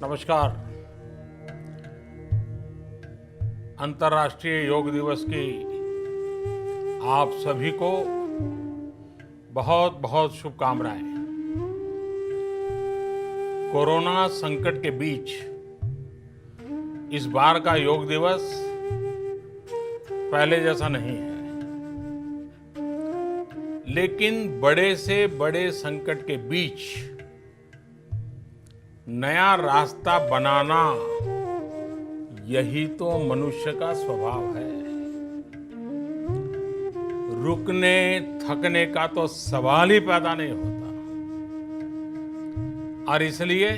नमस्कार। अंतर्राष्ट्रीय योग दिवस की आप सभी को बहुत बहुत शुभकामनाएं। कोरोना संकट के बीच इस बार का योग दिवस पहले जैसा नहीं है, लेकिन बड़े से बड़े संकट के बीच नया रास्ता बनाना, यही तो मनुष्य का स्वभाव है। रुकने थकने का तो सवाल ही पैदा नहीं होता, और इसलिए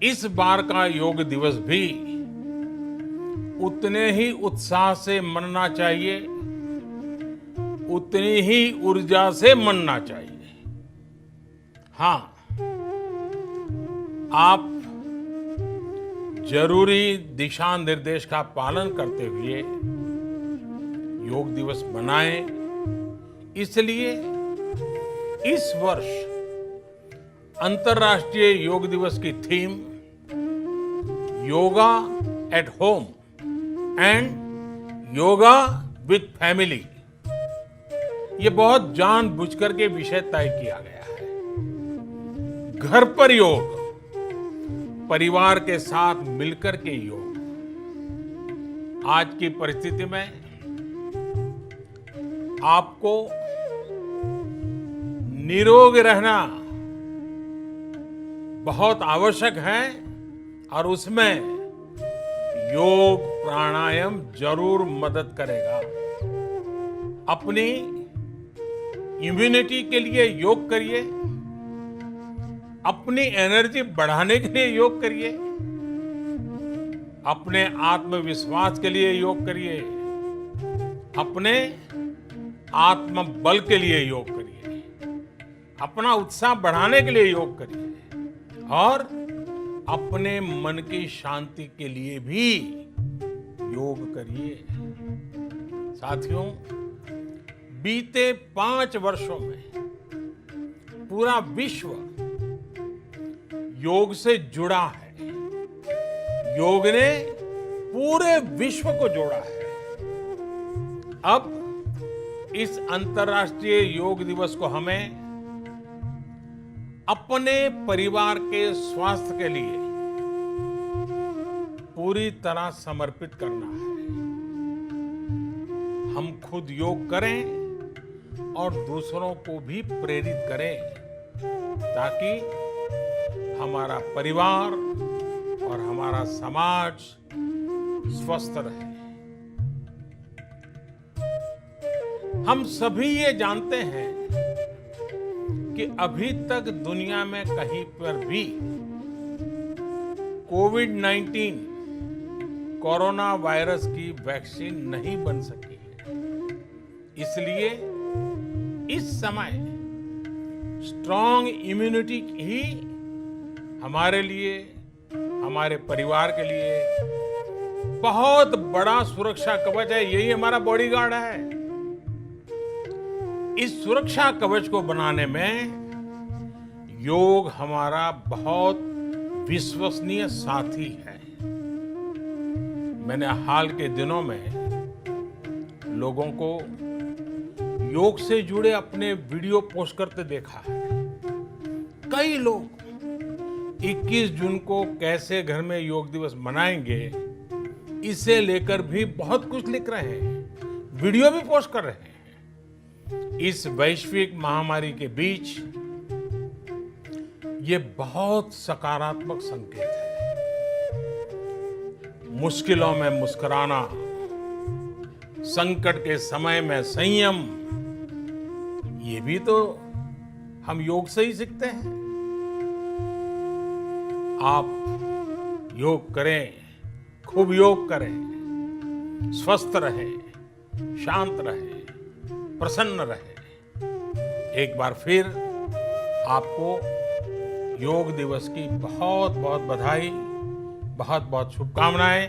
इस बार का योग दिवस भी उतने ही उत्साह से मनना चाहिए, उतनी ही ऊर्जा से मनना चाहिए। हाँ, आप जरूरी दिशा निर्देश का पालन करते हुए योग दिवस मनाएं। इसलिए इस वर्ष अंतर्राष्ट्रीय योग दिवस की theme yoga at home and yoga with family, ये बहुत जानबूझकर के विषय तय किया गया है। घर पर योग, परिवार के साथ मिलकर के योग। आज की परिस्थिति में आपको निरोग रहना बहुत आवश्यक है, और उसमें योग प्राणायाम जरूर मदद करेगा। अपनी इम्यूनिटी के लिए योग करिए, अपनी एनर्जी बढ़ाने के लिए योग करिए, अपने आत्मविश्वास के लिए योग करिए, अपने आत्मबल के लिए योग करिए, अपना उत्साह बढ़ाने के लिए योग करिए, और अपने मन की शांति के लिए भी योग करिए। साथियों, बीते 5 वर्षों में पूरा विश्व योग से जुड़ा है। योग ने पूरे विश्व को जोड़ा है। अब इस अंतर्राष्ट्रीय योग दिवस को हमें अपने परिवार के स्वास्थ्य के लिए पूरी तरह समर्पित करना है। हम खुद योग करें और दूसरों को भी प्रेरित करें, ताकि हमारा परिवार और हमारा समाज स्वस्थ रहे। हम सभी ये जानते हैं कि अभी तक दुनिया में कहीं पर भी कोविड-19 कोरोना वायरस की वैक्सीन नहीं बन सकी है। इसलिए इस समय स्ट्रॉन्ग इम्यूनिटी ही हमारे लिए, हमारे परिवार के लिए बहुत बड़ा सुरक्षा कवच है। यही हमारा बॉडीगार्ड है। इस सुरक्षा कवच को बनाने में योग हमारा बहुत विश्वसनीय साथी है। मैंने हाल के दिनों में लोगों को योग से जुड़े अपने वीडियो पोस्ट करते देखा है। कई लोग 21 जून को कैसे घर में योग दिवस मनाएंगे, इसे लेकर भी बहुत कुछ लिख रहे हैं, वीडियो भी पोस्ट कर रहे हैं। इस वैश्विक महामारी के बीच ये बहुत सकारात्मक संकेत है। मुश्किलों में मुस्कुराना, संकट के समय में संयम, ये भी तो हम योग से ही सीखते हैं। आप योग करें, खूब योग करें, स्वस्थ रहें, शांत रहें, प्रसन्न रहें। एक बार फिर आपको योग दिवस की बहुत बहुत बधाई, बहुत बहुत शुभकामनाएं।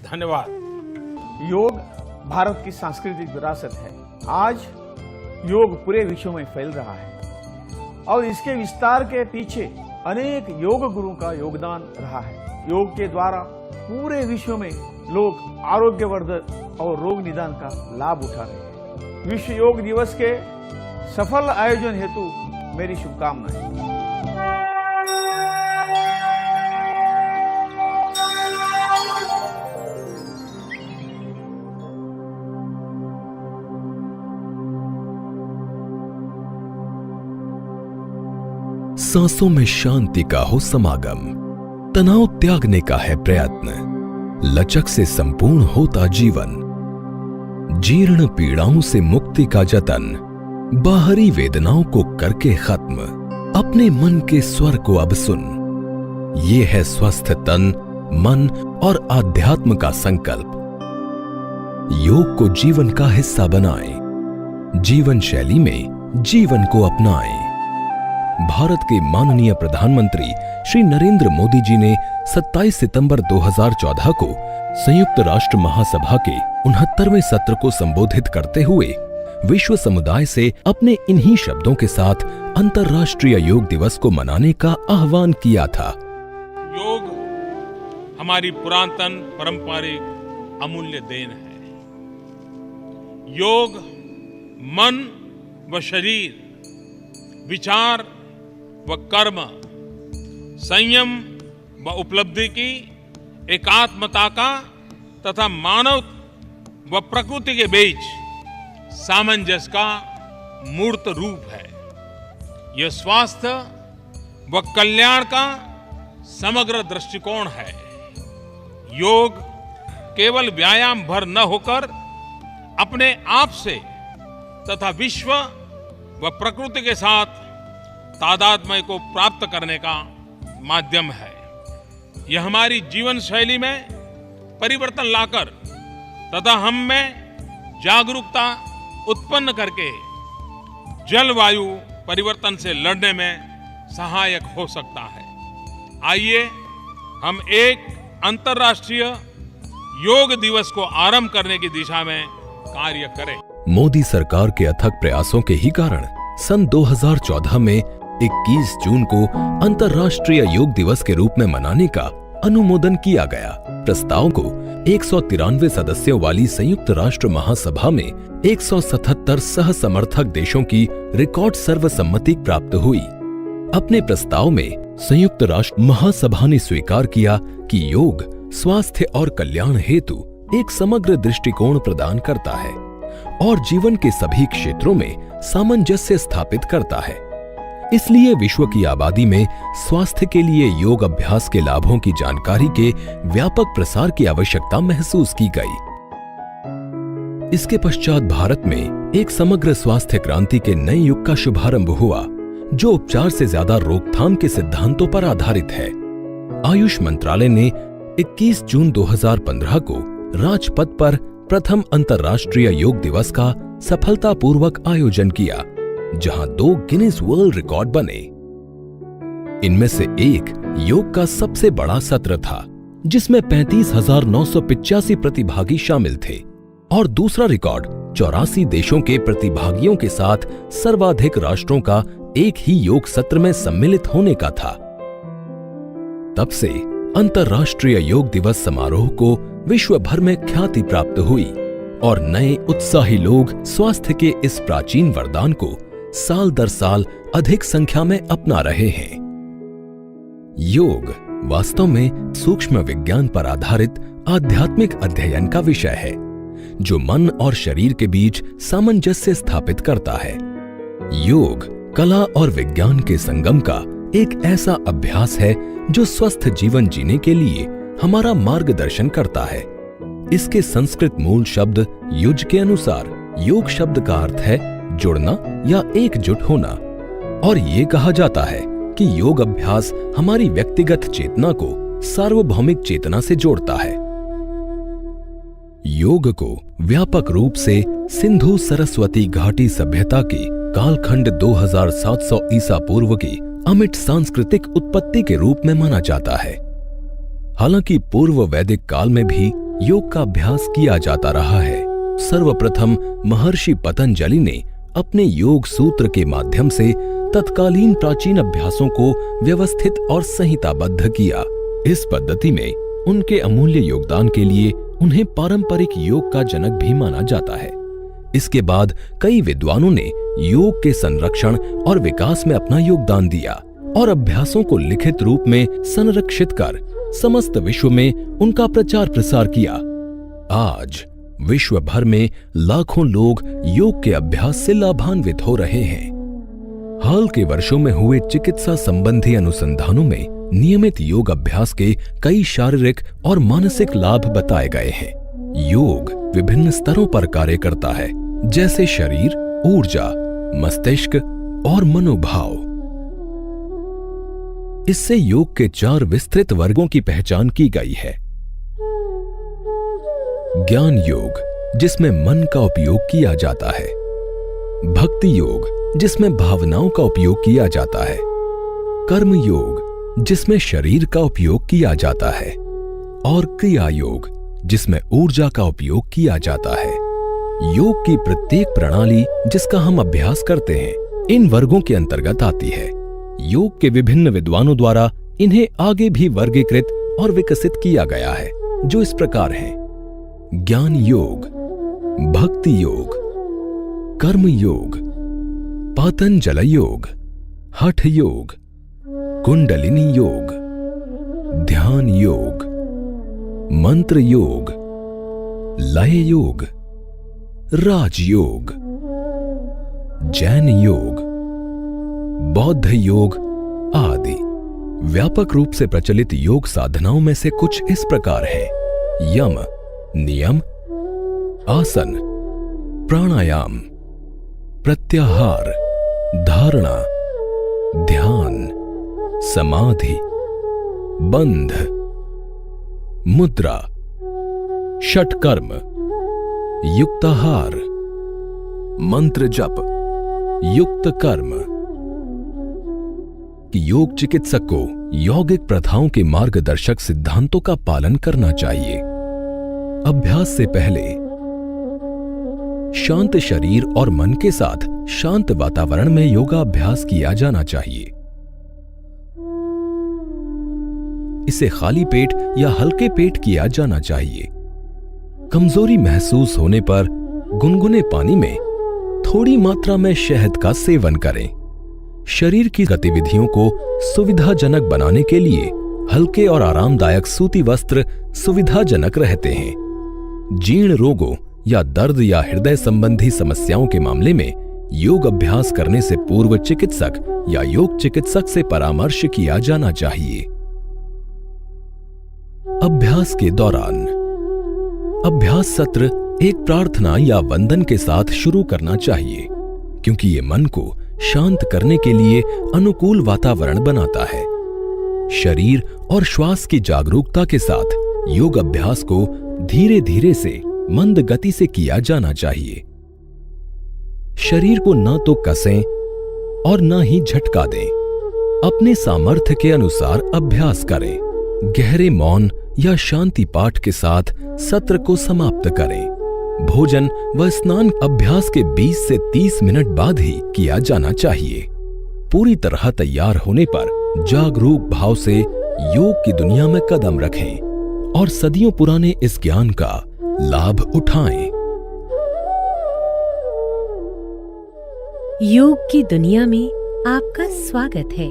धन्यवाद। योग भारत की सांस्कृतिक विरासत है। आज योग पूरे विश्व में फैल रहा है और इसके विस्तार के पीछे अनेक योग गुरुओं का योगदान रहा है। योग के द्वारा पूरे विश्व में लोग आरोग्यवर्धक और रोग निदान का लाभ उठा रहे हैं। विश्व योग दिवस के सफल आयोजन हेतु मेरी शुभकामनाएं। सांसों में शांति का हो समागम, तनाव त्यागने का है प्रयत्न, लचक से संपूर्ण होता जीवन, जीर्ण पीड़ाओं से मुक्ति का जतन, बाहरी वेदनाओं को करके खत्म, अपने मन के स्वर को अब सुन। ये है स्वस्थ तन, मन और आध्यात्म का संकल्प। योग को जीवन का हिस्सा बनाएं, जीवन शैली में जीवन को अपनाएं। भारत के माननीय प्रधानमंत्री श्री नरेंद्र मोदी जी ने 27 सितंबर 2014 को संयुक्त राष्ट्र महासभा के 69वें सत्र को संबोधित करते हुए विश्व समुदाय से अपने इन्हीं शब्दों के साथ अंतर्राष्ट्रीय योग दिवस को मनाने का आह्वान किया था। योग हमारी पुरातन पारंपरिक अमूल्य देन है। योग मन व शरीर, विचार व कर्म, संयम व उपलब्धि की एकात्मता का तथा मानव व प्रकृति के बीच सामंजस्य का मूर्त रूप है। यह स्वास्थ्य व कल्याण का समग्र दृष्टिकोण है। योग केवल व्यायाम भर न होकर अपने आप से तथा विश्व व प्रकृति के साथ तादात्म्य को प्राप्त करने का माध्यम है। यह हमारी जीवन शैली में परिवर्तन लाकर तथा हम में जागरूकता उत्पन्न करके जलवायु परिवर्तन से लड़ने में सहायक हो सकता है। आइए हम एक अंतर्राष्ट्रीय योग दिवस को आरंभ करने की दिशा में कार्य करें। मोदी सरकार के अथक प्रयासों के ही कारण सन 2014 में 21 जून को अंतर्राष्ट्रीय योग दिवस के रूप में मनाने का अनुमोदन किया गया। प्रस्ताव को 193 सदस्यों वाली संयुक्त राष्ट्र महासभा में 177 सह समर्थक देशों की रिकॉर्ड सर्वसम्मति प्राप्त हुई। अपने प्रस्ताव में संयुक्त राष्ट्र महासभा ने स्वीकार किया कि योग स्वास्थ्य और कल्याण हेतु एक समग्र दृष्टिकोण प्रदान करता है और जीवन के सभी क्षेत्रों में सामंजस्य स्थापित करता है। इसलिए विश्व की आबादी में स्वास्थ्य के लिए योग अभ्यास के लाभों की जानकारी के व्यापक प्रसार की आवश्यकता महसूस की गई। इसके पश्चात भारत में एक समग्र स्वास्थ्य क्रांति के नए युग का शुभारंभ हुआ, जो उपचार से ज्यादा रोकथाम के सिद्धांतों पर आधारित है। आयुष मंत्रालय ने 21 जून 2015 को राजपथ पर प्रथम अंतर्राष्ट्रीय योग दिवस का सफलतापूर्वक आयोजन किया, जहां 2 गिनीज वर्ल्ड रिकॉर्ड बने। इनमें से एक योग का सबसे बड़ा सत्र था, जिसमें 35,985 प्रतिभागी शामिल थे, और दूसरा रिकॉर्ड 84 देशों के प्रतिभागियों के साथ सर्वाधिक राष्ट्रों का एक ही योग सत्र में सम्मिलित होने का था। तब से अंतर्राष्ट्रीय योग दिवस समारोह को विश्व भर में ख्याति प्राप्त हुई और नए उत्साही लोग स्वास्थ्य के इस प्राचीन वरदान को साल दर साल अधिक संख्या में अपना रहे हैं। योग वास्तव में सूक्ष्म विज्ञान पर आधारित आध्यात्मिक अध्ययन का विषय है, जो मन और शरीर के बीच सामंजस्य स्थापित करता है। योग कला और विज्ञान के संगम का एक ऐसा अभ्यास है जो स्वस्थ जीवन जीने के लिए हमारा मार्गदर्शन करता है। इसके संस्कृत मूल शब्द युज के अनुसार योग शब्द का अर्थ है जुड़ना या एकजुट होना, और ये कहा जाता है कि योग अभ्यास हमारी व्यक्तिगत चेतना को सार्वभौमिक चेतना से जोड़ता है। योग को व्यापक रूप से सिंधु सरस्वती घाटी सभ्यता के कालखंड 2700 ईसा पूर्व की अमिट सांस्कृतिक उत्पत्ति के रूप में माना जाता है। हालांकि पूर्व वैदिक काल में भी योग का अभ्यास किया जाता रहा है। सर्वप्रथम महर्षि पतंजलि ने अपने योग सूत्र के माध्यम से तत्कालीन प्राचीन अभ्यासों को व्यवस्थित और संहिताबद्ध किया। इस पद्धति में उनके अमूल्य योगदान के लिए उन्हें पारंपरिक योग का जनक भी माना जाता है। इसके बाद कई विद्वानों ने योग के संरक्षण और विकास में अपना योगदान दिया और अभ्यासों को लिखित रूप में संरक्षित कर समस्त विश्व में उनका प्रचार प्रसार किया। आज विश्व भर में लाखों लोग योग के अभ्यास से लाभान्वित हो रहे हैं। हाल के वर्षों में हुए चिकित्सा संबंधी अनुसंधानों में नियमित योग अभ्यास के कई शारीरिक और मानसिक लाभ बताए गए हैं। योग विभिन्न स्तरों पर कार्य करता है, जैसे शरीर, ऊर्जा, मस्तिष्क और मनोभाव। इससे योग के 4 विस्तृत वर्गों की पहचान की गई है। ज्ञान योग, जिसमें मन का उपयोग किया जाता है। भक्ति योग, जिसमें भावनाओं का उपयोग किया जाता है। कर्म योग, जिसमें शरीर का उपयोग किया जाता है। और क्रिया योग, जिसमें ऊर्जा का उपयोग किया जाता है। योग की प्रत्येक प्रणाली जिसका हम अभ्यास करते हैं, इन वर्गों के अंतर्गत आती है। योग के विभिन्न विद्वानों द्वारा इन्हें आगे भी वर्गीकृत और विकसित किया गया है, जो इस प्रकार हैं: ज्ञान योग, भक्ति योग, कर्म योग, पातंजल योग, हठ योग, कुंडलिनी योग, ध्यान योग, मंत्र योग, लय योग, राजयोग, जैन योग, बौद्ध योग आदि। व्यापक रूप से प्रचलित योग साधनाओं में से कुछ इस प्रकार हैं: यम, नियम, आसन, प्राणायाम, प्रत्याहार, धारणा, ध्यान, समाधि, बंध, मुद्रा, षटकर्म, युक्ताहार, मंत्र जप, युक्त कर्म। योग चिकित्सक को यौगिक प्रथाओं के मार्गदर्शक सिद्धांतों का पालन करना चाहिए। अभ्यास से पहले शांत शरीर और मन के साथ शांत वातावरण में योगाभ्यास किया जाना चाहिए। इसे खाली पेट या हल्के पेट किया जाना चाहिए। कमजोरी महसूस होने पर गुनगुने पानी में थोड़ी मात्रा में शहद का सेवन करें। शरीर की गतिविधियों को सुविधाजनक बनाने के लिए हल्के और आरामदायक सूती वस्त्र सुविधाजनक रहते हैं। जीर्ण रोगों या दर्द या हृदय संबंधी समस्याओं के मामले में योग अभ्यास करने से पूर्व चिकित्सक या योग चिकित्सक से परामर्श किया जाना चाहिए। अभ्यास के दौरान अभ्यास सत्र एक प्रार्थना या वंदन के साथ शुरू करना चाहिए, क्योंकि ये मन को शांत करने के लिए अनुकूल वातावरण बनाता है। शरीर और श्वास की जागरूकता के साथ योग अभ्यास को धीरे धीरे से मंद गति से किया जाना चाहिए। शरीर को न तो कसें और न ही झटका दें। अपने सामर्थ्य के अनुसार अभ्यास करें। गहरे मौन या शांति पाठ के साथ सत्र को समाप्त करें। भोजन व स्नान अभ्यास के 20 से 30 मिनट बाद ही किया जाना चाहिए। पूरी तरह तैयार होने पर जागरूक भाव से योग की दुनिया में कदम रखें और सदियों पुराने इस ज्ञान का लाभ उठाएं। योग की दुनिया में आपका स्वागत है।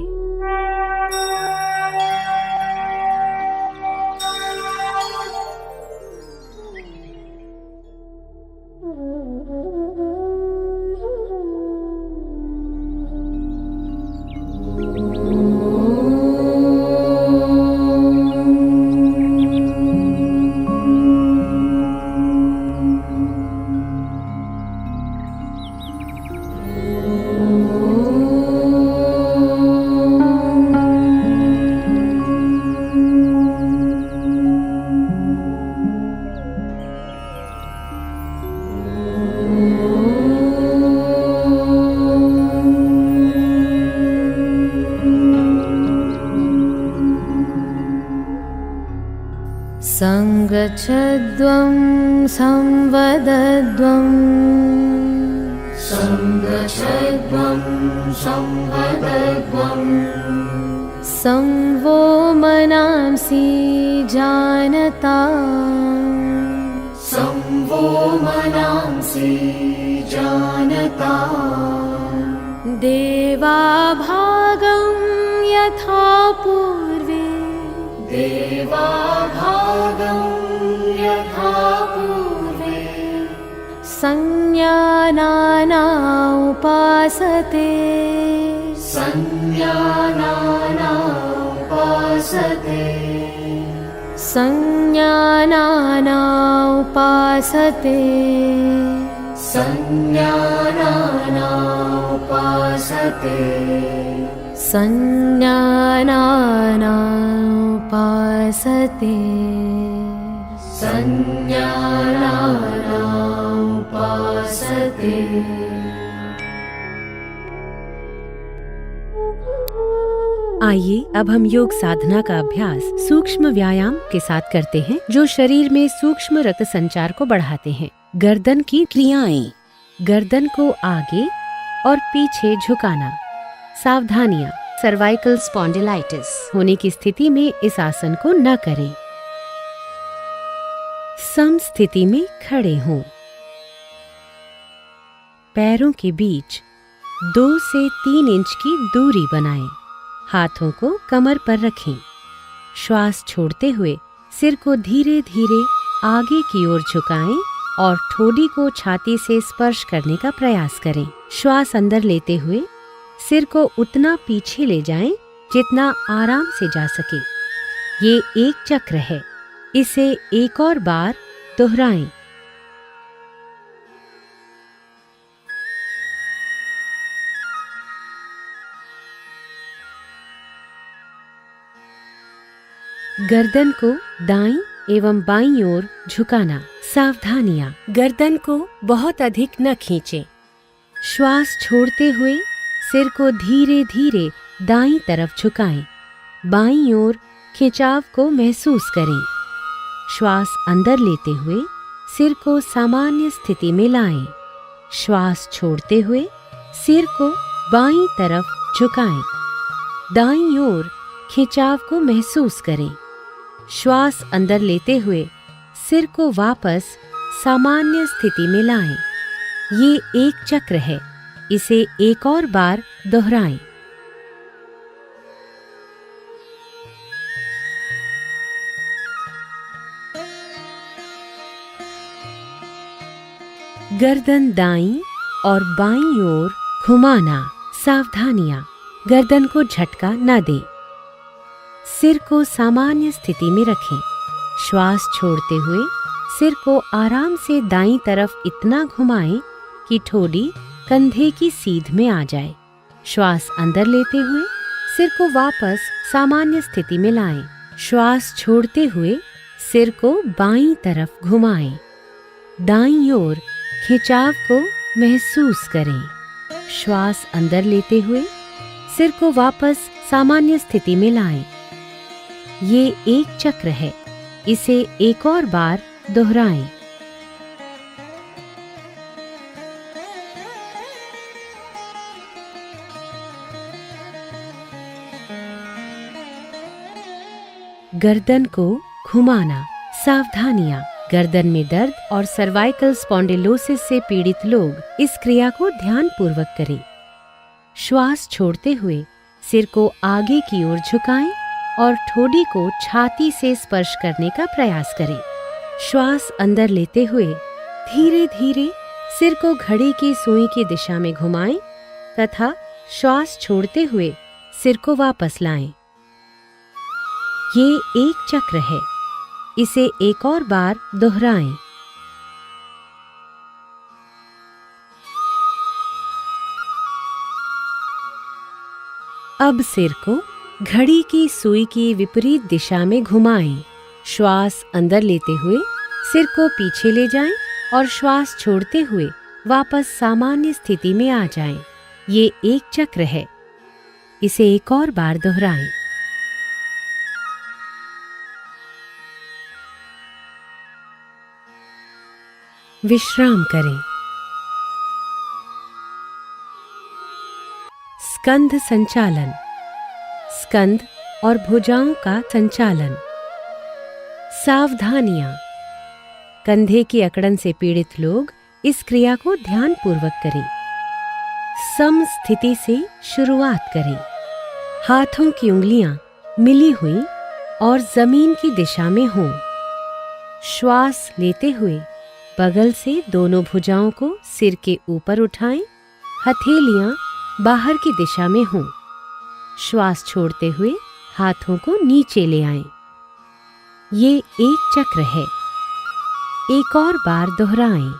संगच्छध्वं संवदध्वं सङ्गच्छध्वं संवदध्वम् संवो मनांसि जानता संवो मनांसि जानता देवाभागं यथा पूर्वे देवाभागं यथा पूर्वे संज्ञानाना उपासते संज्ञानाना उपासते संज्ञानाना उपासते संज्ञानाना उपासते संज्ञानाना उपासते संज्ञानाना उपासते। आइए अब हम योग साधना का अभ्यास सूक्ष्म व्यायाम के साथ करते हैं, जो शरीर में सूक्ष्म रक्त संचार को बढ़ाते हैं। गर्दन की क्रियाएं: गर्दन को आगे और पीछे झुकाना। सावधानियां: सर्वाइकल स्पॉन्डिलाइटिस होने की स्थिति में इस आसन को न करें। सम स्थिति में खड़े हों। पैरों के बीच 2 से 3 इंच की दूरी बनाएं। हाथों को कमर पर रखें। श्वास छोड़ते हुए सिर को धीरे धीरे आगे की ओर झुकाएं और ठोडी को छाती से स्पर्श करने का प्रयास करें। श्वास अंदर लेते हुए सिर को उतना पीछे ले जाएं जितना आराम से जा सके। ये एक चक्र है, इसे एक और बार दोहराएं। गर्दन को दाईं एवं बाईं ओर झुकाना। सावधानियां: गर्दन को बहुत अधिक न खींचें। श्वास छोड़ते हुए सिर को धीरे धीरे दाईं तरफ झुकाएं। बाईं ओर खिंचाव को महसूस करें। श्वास अंदर लेते हुए सिर को सामान्य स्थिति में लाएं। श्वास छोड़ते हुए सिर को बाईं तरफ झुकाएं। दाईं ओर खिंचाव को महसूस करें। श्वास अंदर लेते हुए सिर को वापस सामान्य स्थिति में लाएं। ये एक चक्र है, इसे एक और बार दोहराएं। गर्दन दाईं और बाईं ओर घुमाना। सावधानियां: गर्दन को झटका न दें। सिर को सामान्य स्थिति में रखें। श्वास छोड़ते हुए सिर को आराम से दाईं तरफ इतना घुमाएं कि ठोडी कंधे की सीध में आ जाए। श्वास अंदर लेते हुए सिर को वापस सामान्य स्थिति में लाएं। श्वास छोड़ते हुए सिर को बाईं तरफ घुमाएं। दाईं ओर खिंचाव को महसूस करें। श्वास अंदर लेते हुए सिर को वापस सामान्य स्थिति में लाएं। ये एक चक्र है, इसे एक और बार दोहराएं। गर्दन को घुमाना। सावधानियां: गर्दन में दर्द और सर्वाइकल स्पॉन्डिलोसिस से पीड़ित लोग इस क्रिया को ध्यानपूर्वक करें। श्वास छोड़ते हुए सिर को आगे की ओर झुकाएं और ठोडी को छाती से स्पर्श करने का प्रयास करें। श्वास अंदर लेते हुए धीरे धीरे सिर को घड़ी की सुई की दिशा में घुमाएं तथा श्वास छोड़ते हुए सिर को वापस लाएं। ये एक चक्र है, इसे एक और बार दोहराएं। अब सिर को घड़ी की सुई की विपरीत दिशा में घुमाएं। श्वास अंदर लेते हुए सिर को पीछे ले जाएं और श्वास छोड़ते हुए वापस सामान्य स्थिति में आ जाएं। ये एक चक्र है, इसे एक और बार दोहराएं। विश्राम करें। स्कंध संचालन, स्कंध और भुजाओं का संचालन। सावधानियां। कंधे की अकड़न से पीड़ित लोग इस क्रिया को ध्यान पूर्वक करें। सम स्थिति से शुरुआत करें। हाथों की उंगलियां मिली हुई और जमीन की दिशा में हों। श्वास लेते हुए बगल से दोनों भुजाओं को सिर के ऊपर उठाएं। हथेलियां बाहर की दिशा में हों। श्वास छोड़ते हुए हाथों को नीचे ले आएं। ये एक चक्र है। एक और बार दोहराएं।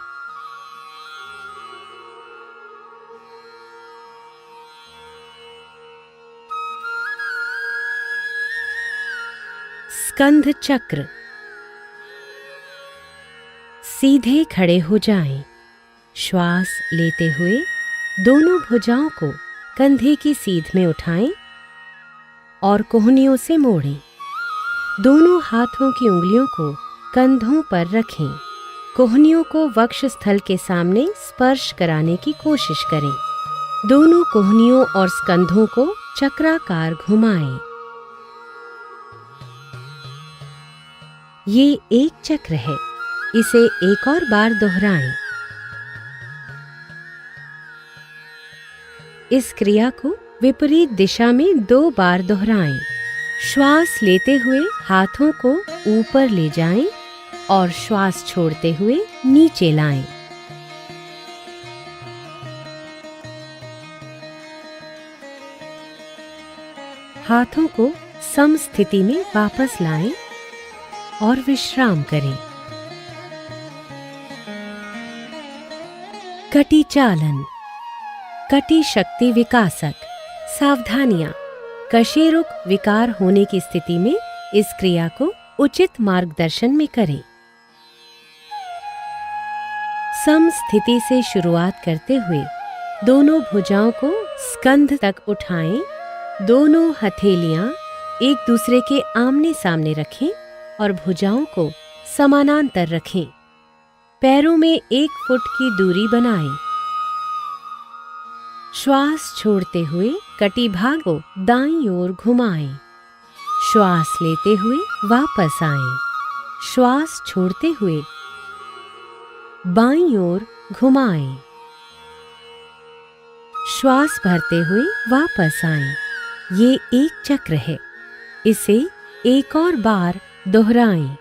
स्कंध चक्र। सीधे खड़े हो जाएं। श्वास लेते हुए दोनों भुजाओं को कंधे की सीध में उठाएं और कोहनियों से मोड़ें। दोनों हाथों की उंगलियों को कंधों पर रखें। कोहनियों को वक्षस्थल के सामने स्पर्श कराने की कोशिश करें। दोनों कोहनियों और स्कंधों को चक्राकार घुमाएं। ये एक चक्र है। इसे एक और बार दोहराएं। इस क्रिया को विपरीत दिशा में 2 बार दोहराएं। श्वास लेते हुए हाथों को ऊपर ले जाएं और श्वास छोड़ते हुए नीचे लाएं। हाथों को सम स्थिति में वापस लाएं और विश्राम करें। कटी चालन, कटी शक्ति विकासक। सावधानियां। कशेरुक विकार होने की स्थिति में इस क्रिया को उचित मार्गदर्शन में करें। सम स्थिति से शुरुआत करते हुए दोनों भुजाओं को स्कंध तक उठाएं। दोनों हथेलियां एक दूसरे के आमने सामने रखें और भुजाओं को समानांतर रखें। पैरों में 1 फुट की दूरी बनाएं। श्वास छोड़ते हुए कटी भाग को दाईं ओर घुमाएं। श्वास लेते हुए वापस आएं। श्वास छोड़ते हुए बाईं ओर घुमाएं। श्वास भरते हुए वापस आएं। ये एक चक्र है। इसे एक और बार दोहराएं।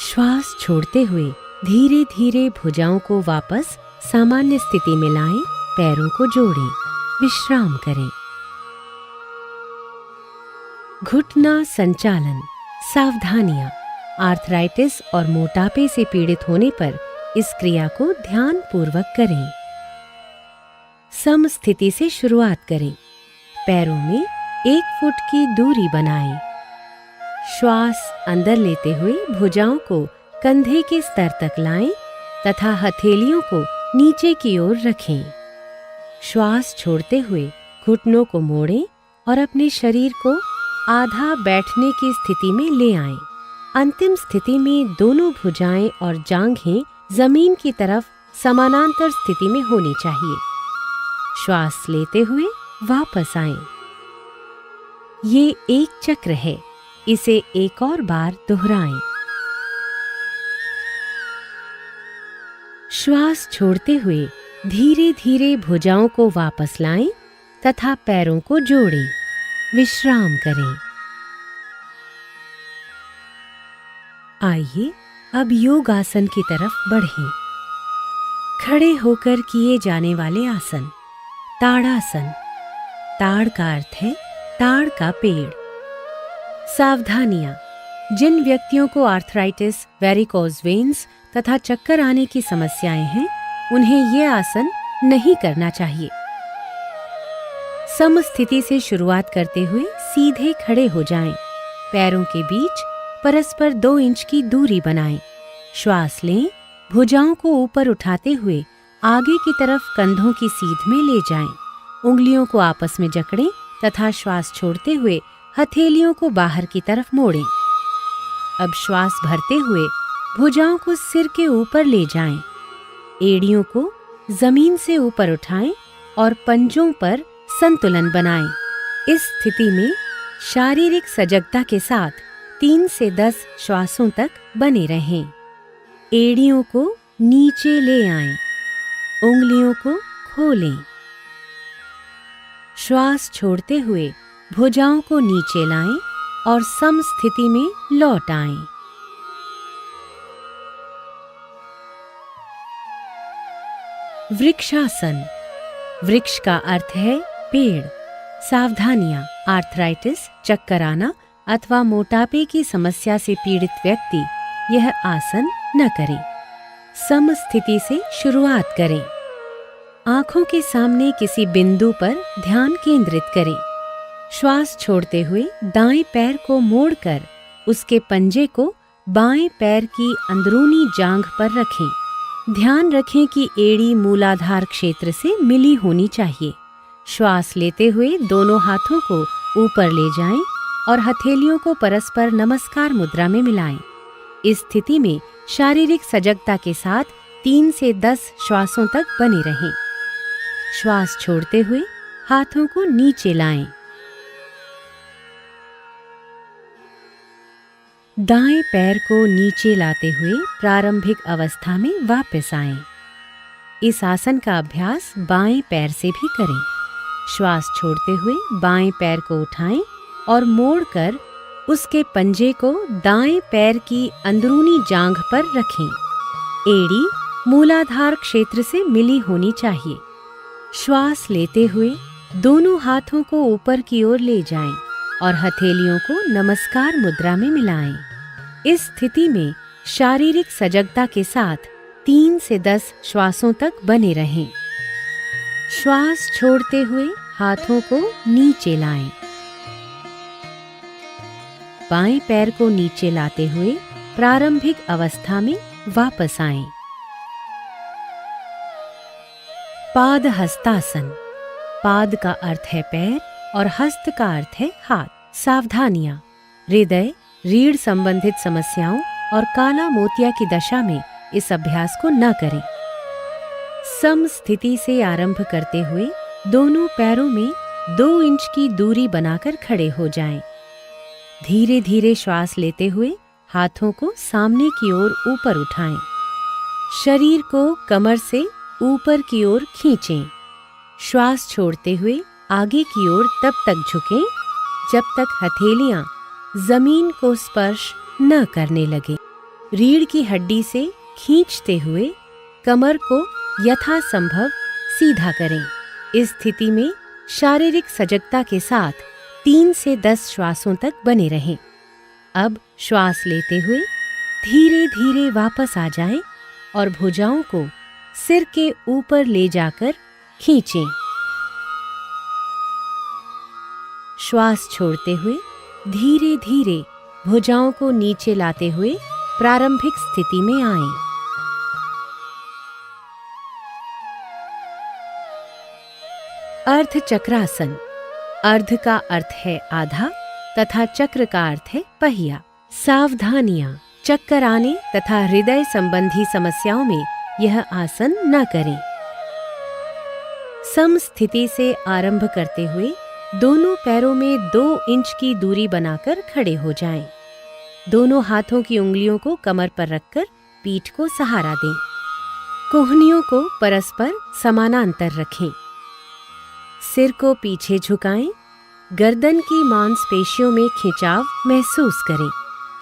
श्वास छोड़ते हुए धीरे धीरे भुजाओं को वापस सामान्य स्थिति में लाएं। पैरों को जोड़ें। विश्राम करें। घुटना संचालन। सावधानियां। आर्थराइटिस और मोटापे से पीड़ित होने पर इस क्रिया को ध्यान पूर्वक करें। सम स्थिति से शुरुआत करें। पैरों में 1 फुट की दूरी बनाएं। श्वास अंदर लेते हुए भुजाओं को कंधे के स्तर तक लाएं तथा हथेलियों को नीचे की ओर रखें। श्वास छोड़ते हुए घुटनों को मोड़ें और अपने शरीर को आधा बैठने की स्थिति में ले आएं। अंतिम स्थिति में दोनों भुजाएं और जांघें जमीन की तरफ समानांतर स्थिति में होनी चाहिए। श्वास लेते हुए वापस आएं। ये एक चक्र है। इसे एक और बार दोहराएं। श्वास छोड़ते हुए धीरे धीरे भुजाओं को वापस लाएं तथा पैरों को जोड़ें। विश्राम करें। आइए अब योग आसन की तरफ बढ़ें। खड़े होकर किए जाने वाले आसन। ताड़ासन। ताड़ का अर्थ है ताड़ का पेड़। सावधानियां। जिन व्यक्तियों को आर्थराइटिस, वेरिकोज वेन्स तथा चक्कर आने की समस्याएं हैं, उन्हें ये आसन नहीं करना चाहिए। सम स्थिति से शुरुआत करते हुए सीधे खड़े हो जाएं। पैरों के बीच परस्पर 2 इंच की दूरी बनाएं। श्वास लें। भुजाओं को ऊपर उठाते हुए आगे की तरफ कंधों की सीध में ले जाएं। उंगलियों को आपस में जकड़ें तथा श्वास छोड़ते हुए हथेलियों को बाहर की तरफ मोड़ें। अब श्वास भरते हुए भुजाओं को सिर के ऊपर ले जाएं। एड़ियों को जमीन से ऊपर उठाएं और पंजों पर संतुलन बनाएं। इस स्थिति में शारीरिक सजगता के साथ 3 से 10 श्वासों तक बने रहें। एड़ियों को नीचे ले आएं, उंगलियों को खोलें। श्वास छोड़ते हुए भुजाओं को नीचे लाएं और सम स्थिति में लौट आएं। वृक्षासन। वृक्ष का अर्थ है पेड़। सावधानियां, आर्थराइटिस, चक्कर आना अथवा मोटापे की समस्या से पीड़ित व्यक्ति यह आसन न करें। सम स्थिति से शुरुआत करें। आंखों के सामने किसी बिंदु पर ध्यान केंद्रित करें। श्वास छोड़ते हुए दाएं पैर को मोड़कर उसके पंजे को बाएं पैर की अंदरूनी जांघ पर रखें। ध्यान रखें कि एड़ी मूलाधार क्षेत्र से मिली होनी चाहिए। श्वास लेते हुए दोनों हाथों को ऊपर ले जाएं और हथेलियों को परस्पर नमस्कार मुद्रा में मिलाएं। इस स्थिति में शारीरिक सजगता के साथ 3 से 10 श्वासों तक बने रहें। श्वास छोड़ते हुए हाथों को नीचे लाएं। दाएं पैर को नीचे लाते हुए प्रारंभिक अवस्था में वापस आएं। इस आसन का अभ्यास बाएं पैर से भी करें। श्वास छोड़ते हुए बाएं पैर को उठाएं और मोड़कर उसके पंजे को दाएं पैर की अंदरूनी जांघ पर रखें। एड़ी मूलाधार क्षेत्र से मिली होनी चाहिए। श्वास लेते हुए दोनों हाथों को ऊपर की ओर ले जाएं और हथेलियों को नमस्कार मुद्रा में मिलाएं। इस स्थिति में शारीरिक सजगता के साथ 3 से 10 श्वासों तक बने रहें। श्वास छोड़ते हुए हाथों को नीचे लाएं। बाएं पैर को नीचे लाते हुए प्रारंभिक अवस्था में वापस आएं। पाद हस्तासन। पाद का अर्थ है पैर और हस्त का अर्थ है हाथ। सावधानियां, हृदय, रीढ़ संबंधित समस्याओं और काला मोतिया की दशा में इस अभ्यास को न करें। सम स्थिति से आरंभ करते हुए दोनों पैरों में 2 इंच की दूरी बनाकर खड़े हो जाएं। धीरे धीरे श्वास लेते हुए हाथों को सामने की ओर ऊपर उठाएं। शरीर को कमर से ऊपर की ओर खींचें। श्वास छोड़ते हुए आगे की ओर तब तक झुकें जब तक हथेलियां जमीन को स्पर्श न करने लगे। रीढ़ की हड्डी से खींचते हुए कमर को यथासंभव सीधा करें। इस स्थिति में शारीरिक सजगता के साथ 3 से 10 श्वासों तक बने रहें। अब श्वास लेते हुए धीरे धीरे वापस आ जाएं और भुजाओं को सिर के ऊपर ले जाकर खींचें। श्वास छोड़ते हुए धीरे धीरे भुजाओं को नीचे लाते हुए प्रारंभिक स्थिति में आएं। अर्ध चक्रासन। अर्ध का अर्थ है आधा तथा चक्र का अर्थ है पहिया। सावधानियां, चक्कर आने तथा हृदय संबंधी समस्याओं में यह आसन न करें। सम स्थिति से आरंभ करते हुए दोनों पैरों में 2 इंच की दूरी बनाकर खड़े हो जाएं। दोनों हाथों की उंगलियों को कमर पर रखकर पीठ को सहारा दें। कोहनियों को परस्पर समानांतर रखें। सिर को पीछे झुकाएं। गर्दन की मांसपेशियों में खिंचाव महसूस करें।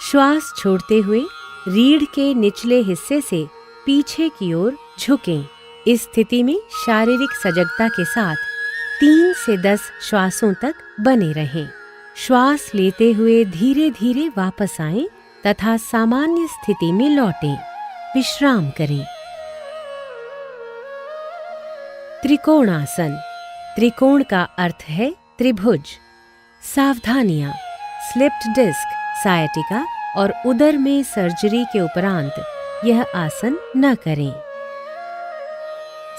श्वास छोड़ते हुए रीढ़ के निचले हिस्से से पीछे की ओर झुकें। इस स्थिति में शारीरिक सजगता के साथ 3 से 10 श्वासों तक बने रहें। श्वास लेते हुए धीरे धीरे वापस आएं तथा सामान्य स्थिति में लौटें। विश्राम करें। त्रिकोणासन। त्रिकोण का अर्थ है त्रिभुज। सावधानियां, स्लिप्ड डिस्क, सायटिका और उदर में सर्जरी के उपरांत यह आसन न करें।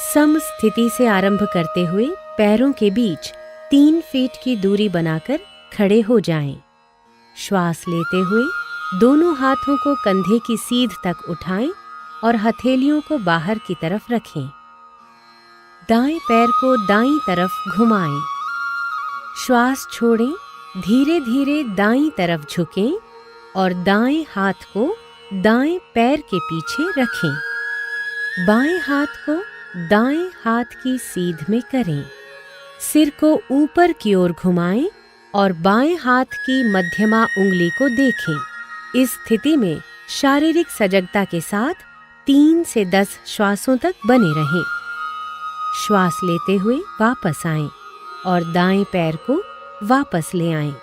सम स्थिति से आरंभ करते हुए पैरों के बीच 3 फीट की दूरी बनाकर खड़े हो जाएं। श्वास लेते हुए दोनों हाथों को कंधे की सीध तक उठाएं और हथेलियों को बाहर की तरफ रखें। दाएं पैर को दाईं तरफ घुमाएं। श्वास छोड़ें, धीरे धीरे दाईं तरफ झुकें और दाएं हाथ को दाएं पैर के पीछे रखें। बाएं हाथ को दाएं हाथ की सीध में करें। सिर को ऊपर की ओर घुमाएं और बाएं हाथ की मध्यमा उंगली को देखें। इस स्थिति में शारीरिक सजगता के साथ 3 से 10 श्वासों तक बने रहें। श्वास लेते हुए वापस आएं और दाएं पैर को वापस ले आएं।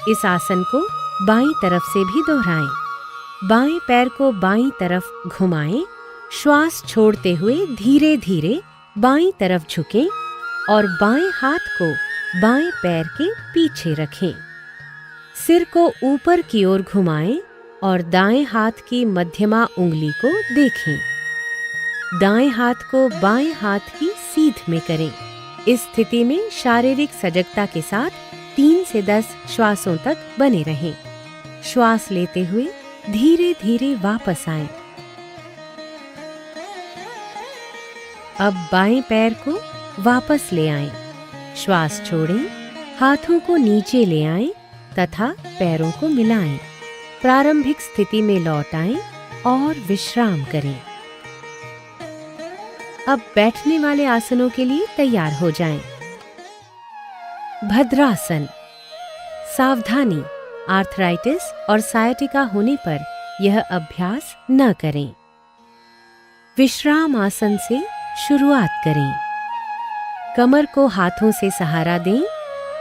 इस आसन को बाईं तरफ से भी दोहराएं। बाएं पैर को बाईं तरफ घुमाएं। श्वास छोड़ते हुए धीरे धीरे बाईं तरफ झुकें और बाएं हाथ को बाएं पैर के पीछे रखें। सिर को ऊपर की ओर घुमाएं और दाएं हाथ की मध्यमा उंगली को देखें। दाएं हाथ को बाएं हाथ की सीध में करें। इस स्थिति में शारीरिक सजगता के साथ 3 से 10 श्वासों तक बने रहें। श्वास लेते हुए धीरे धीरे वापस आएं। अब बाएं पैर को वापस ले आएं। श्वास छोड़ें, हाथों को नीचे ले आएं तथा पैरों को मिलाएं। प्रारंभिक स्थिति में लौट आएं और विश्राम करें। अब बैठने वाले आसनों के लिए तैयार हो जाएं। भद्रासन। सावधानी, आर्थराइटिस और सायटिका होने पर यह अभ्यास न करें। विश्राम आसन से शुरुआत करें। कमर को हाथों से सहारा दें।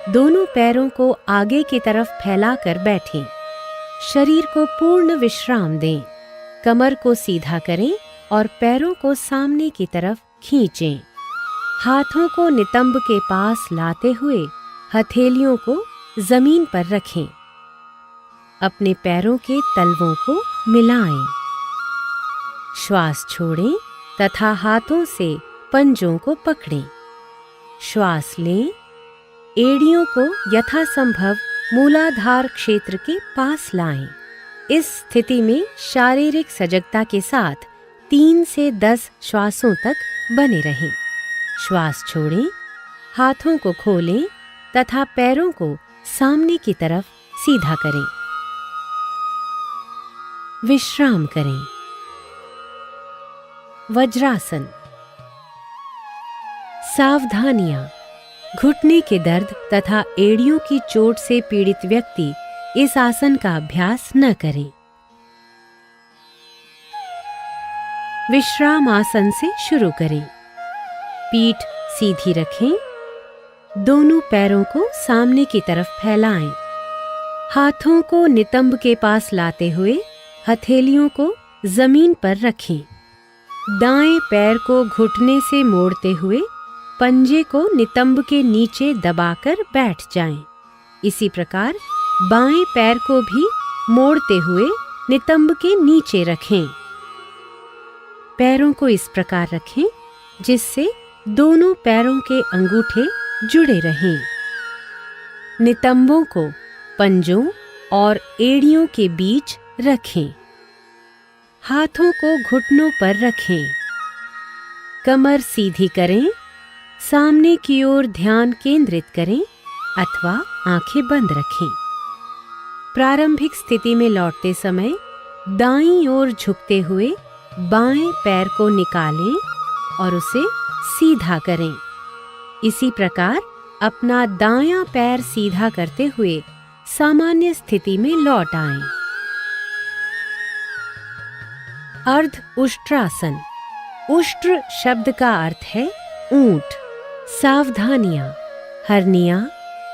दोनों पैरों को आगे की तरफ फैलाकर बैठें। शरीर को पूर्ण विश्राम दें। कमर को सीधा करें और पैरों को सामने की तरफ खींचें। हाथों को नितंब के पास लाते हुए हथेलियों को जमीन पर रखें। अपने पैरों के तलवों को मिलाएं। श्वास छोड़ें तथा हाथों से पंजों को पकड़ें। श्वास लें। एड़ियों को यथासंभव मूलाधार क्षेत्र के पास लाएं। इस स्थिति में शारीरिक सजगता के साथ 3 से 10 श्वासों तक बने रहें। श्वास छोड़ें, हाथों को खोलें तथा पैरों को सामने की तरफ सीधा करें। विश्राम करें। वज्रासन। सावधानियां। घुटने के दर्द तथा एड़ियों की चोट से पीड़ित व्यक्ति इस आसन का अभ्यास न करें। विश्राम आसन से शुरू करें। पीठ सीधी रखें। दोनों पैरों को सामने की तरफ फैलाएं। हाथों को नितंब के पास लाते हुए हथेलियों को जमीन पर रखें। दाएं पैर को घुटने से मोड़ते हुए पंजे को नितंब के नीचे दबाकर बैठ जाएं। इसी प्रकार बाएं पैर को भी मोड़ते हुए नितंब के नीचे रखें। पैरों को इस प्रकार रखें जिससे दोनों पैरों के अंगूठे जुड़े रहें। नितंबों को पंजों और एड़ियों के बीच रखें। हाथों को घुटनों पर रखें। कमर सीधी करें। सामने की ओर ध्यान केंद्रित करें अथवा आंखें बंद रखें। प्रारंभिक स्थिति में लौटते समय दाईं ओर झुकते हुए बाएं पैर को निकालें और उसे सीधा करें। इसी प्रकार अपना दायां पैर सीधा करते हुए सामान्य स्थिति में लौट आएं। अर्ध उष्ट्रासन। उष्ट्र शब्द का अर्थ है ऊंट। सावधानियां। हर्निया,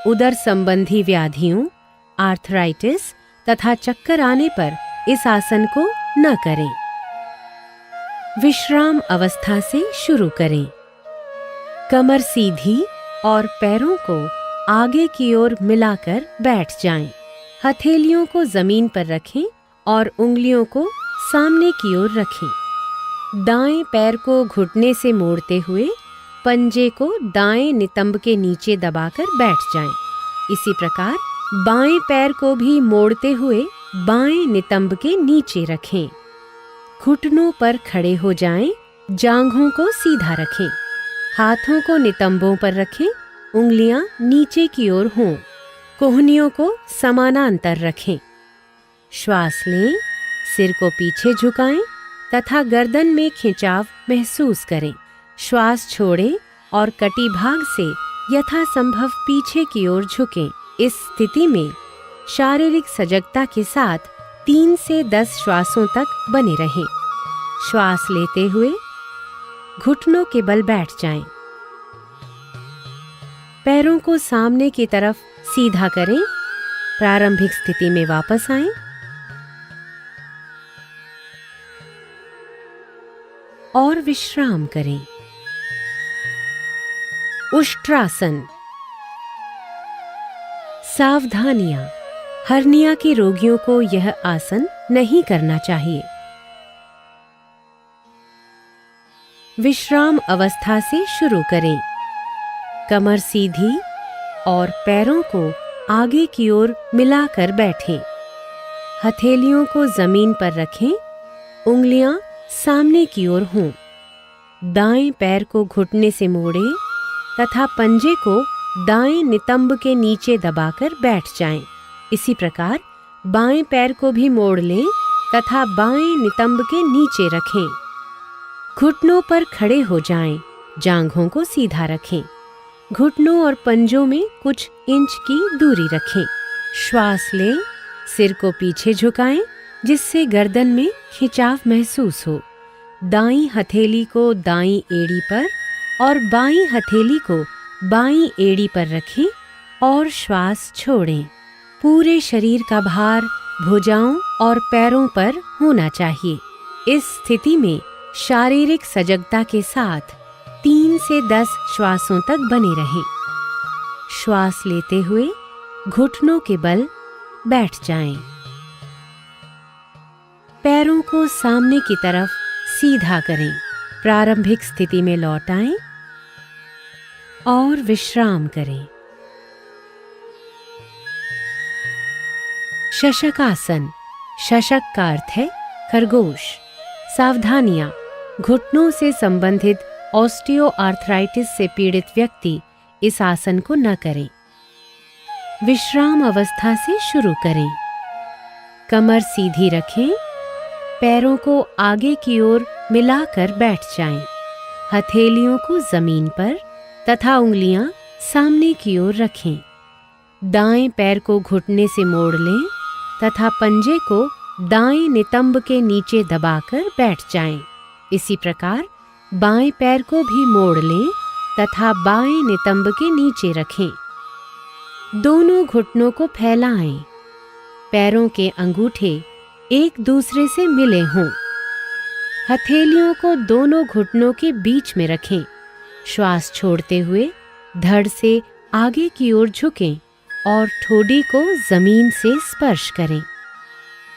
उदर संबंधी व्याधियों, आर्थराइटिस तथा चक्कर आने पर इस आसन को न करें। विश्राम अवस्था से शुरू करें। कमर सीधी और पैरों को आगे की ओर मिलाकर बैठ जाएं। हथेलियों को जमीन पर रखें और उंगलियों को सामने की ओर रखें। दाएं पैर को घुटने से मोड़ते हुए पंजे को दाएं नितंब के नीचे दबाकर बैठ जाएं। इसी प्रकार बाएं पैर को भी मोड़ते हुए बाएं नितंब के नीचे रखें। घुटनों पर खड़े हो जाएं, जांघों को सीधा रखें, हाथों को नितंबों पर रखें, उंगलियां नीचे की ओर हों, कोहनियों को समानांतर रखें। श्वास लें, सिर को पीछे झुकाएं तथा गर्दन में खिंचाव महसूस करें। श्वास छोड़ें और कटिभाग से यथासंभव पीछे की ओर झुकें। इस स्थिति में शारीरिक सजगता के साथ 3 से 10 श्वासों तक बने रहें। श्वास लेते हुए घुटनों के बल बैठ जाएं। पैरों को सामने की तरफ सीधा करें। प्रारंभिक स्थिति में वापस आएं। और विश्राम करें। उष्ट्रासन। सावधानियां। हर्निया के रोगियों को यह आसन नहीं करना चाहिए। विश्राम अवस्था से शुरू करें। कमर सीधी और पैरों को आगे की ओर मिलाकर बैठें। हथेलियों को जमीन पर रखें, उंगलियां सामने की ओर हों। दाएं पैर को घुटने से मोड़ें तथा पंजे को दाएं नितंब के नीचे दबाकर बैठ जाएं। इसी प्रकार बाएं पैर को भी मोड़ लें तथा बाएं नितंब के नीचे रखें। घुटनों पर खड़े हो जाएं, जांघों को सीधा रखें। घुटनों और पंजों में कुछ इंच की दूरी रखें। श्वास लें, सिर को पीछे झुकाएं जिससे गर्दन में खिंचाव महसूस हो। दाईं हथेली को दाईं एड़ी पर और बाईं हथेली को बाईं एड़ी पर रखें और श्वास छोड़ें। पूरे शरीर का भार भुजाओं और पैरों पर होना चाहिए। इस स्थिति में शारीरिक सजगता के साथ 3 से 10 श्वासों तक बने रहें। श्वास लेते हुए घुटनों के बल बैठ जाएं। पैरों को सामने की तरफ सीधा करें। प्रारंभिक स्थिति में लौट आएं और विश्राम करें। शशकासन। शशक का अर्थ है खरगोश। सावधानियां। घुटनों से संबंधित ऑस्टियोआर्थराइटिस से पीड़ित व्यक्ति इस आसन को न करें। विश्राम अवस्था से शुरू करें। कमर सीधी रखें, पैरों को आगे की ओर मिलाकर बैठ जाएं। हथेलियों को जमीन पर तथा उंगलियां सामने की ओर रखें। दाएं पैर को घुटने से मोड़ लें तथा पंजे को दाएं नितंब के नीचे दबाकर बैठ जाएं। इसी प्रकार बाएं पैर को भी मोड़ लें तथा बाएं नितंब के नीचे रखें। दोनों घुटनों को फैलाएं। पैरों के अंगूठे एक दूसरे से मिले हों। हथेलियों को दोनों घुटनों के बीच में रखें। श्वास छोड़ते हुए धड़ से आगे की ओर झुकें और ठोडी को जमीन से स्पर्श करें।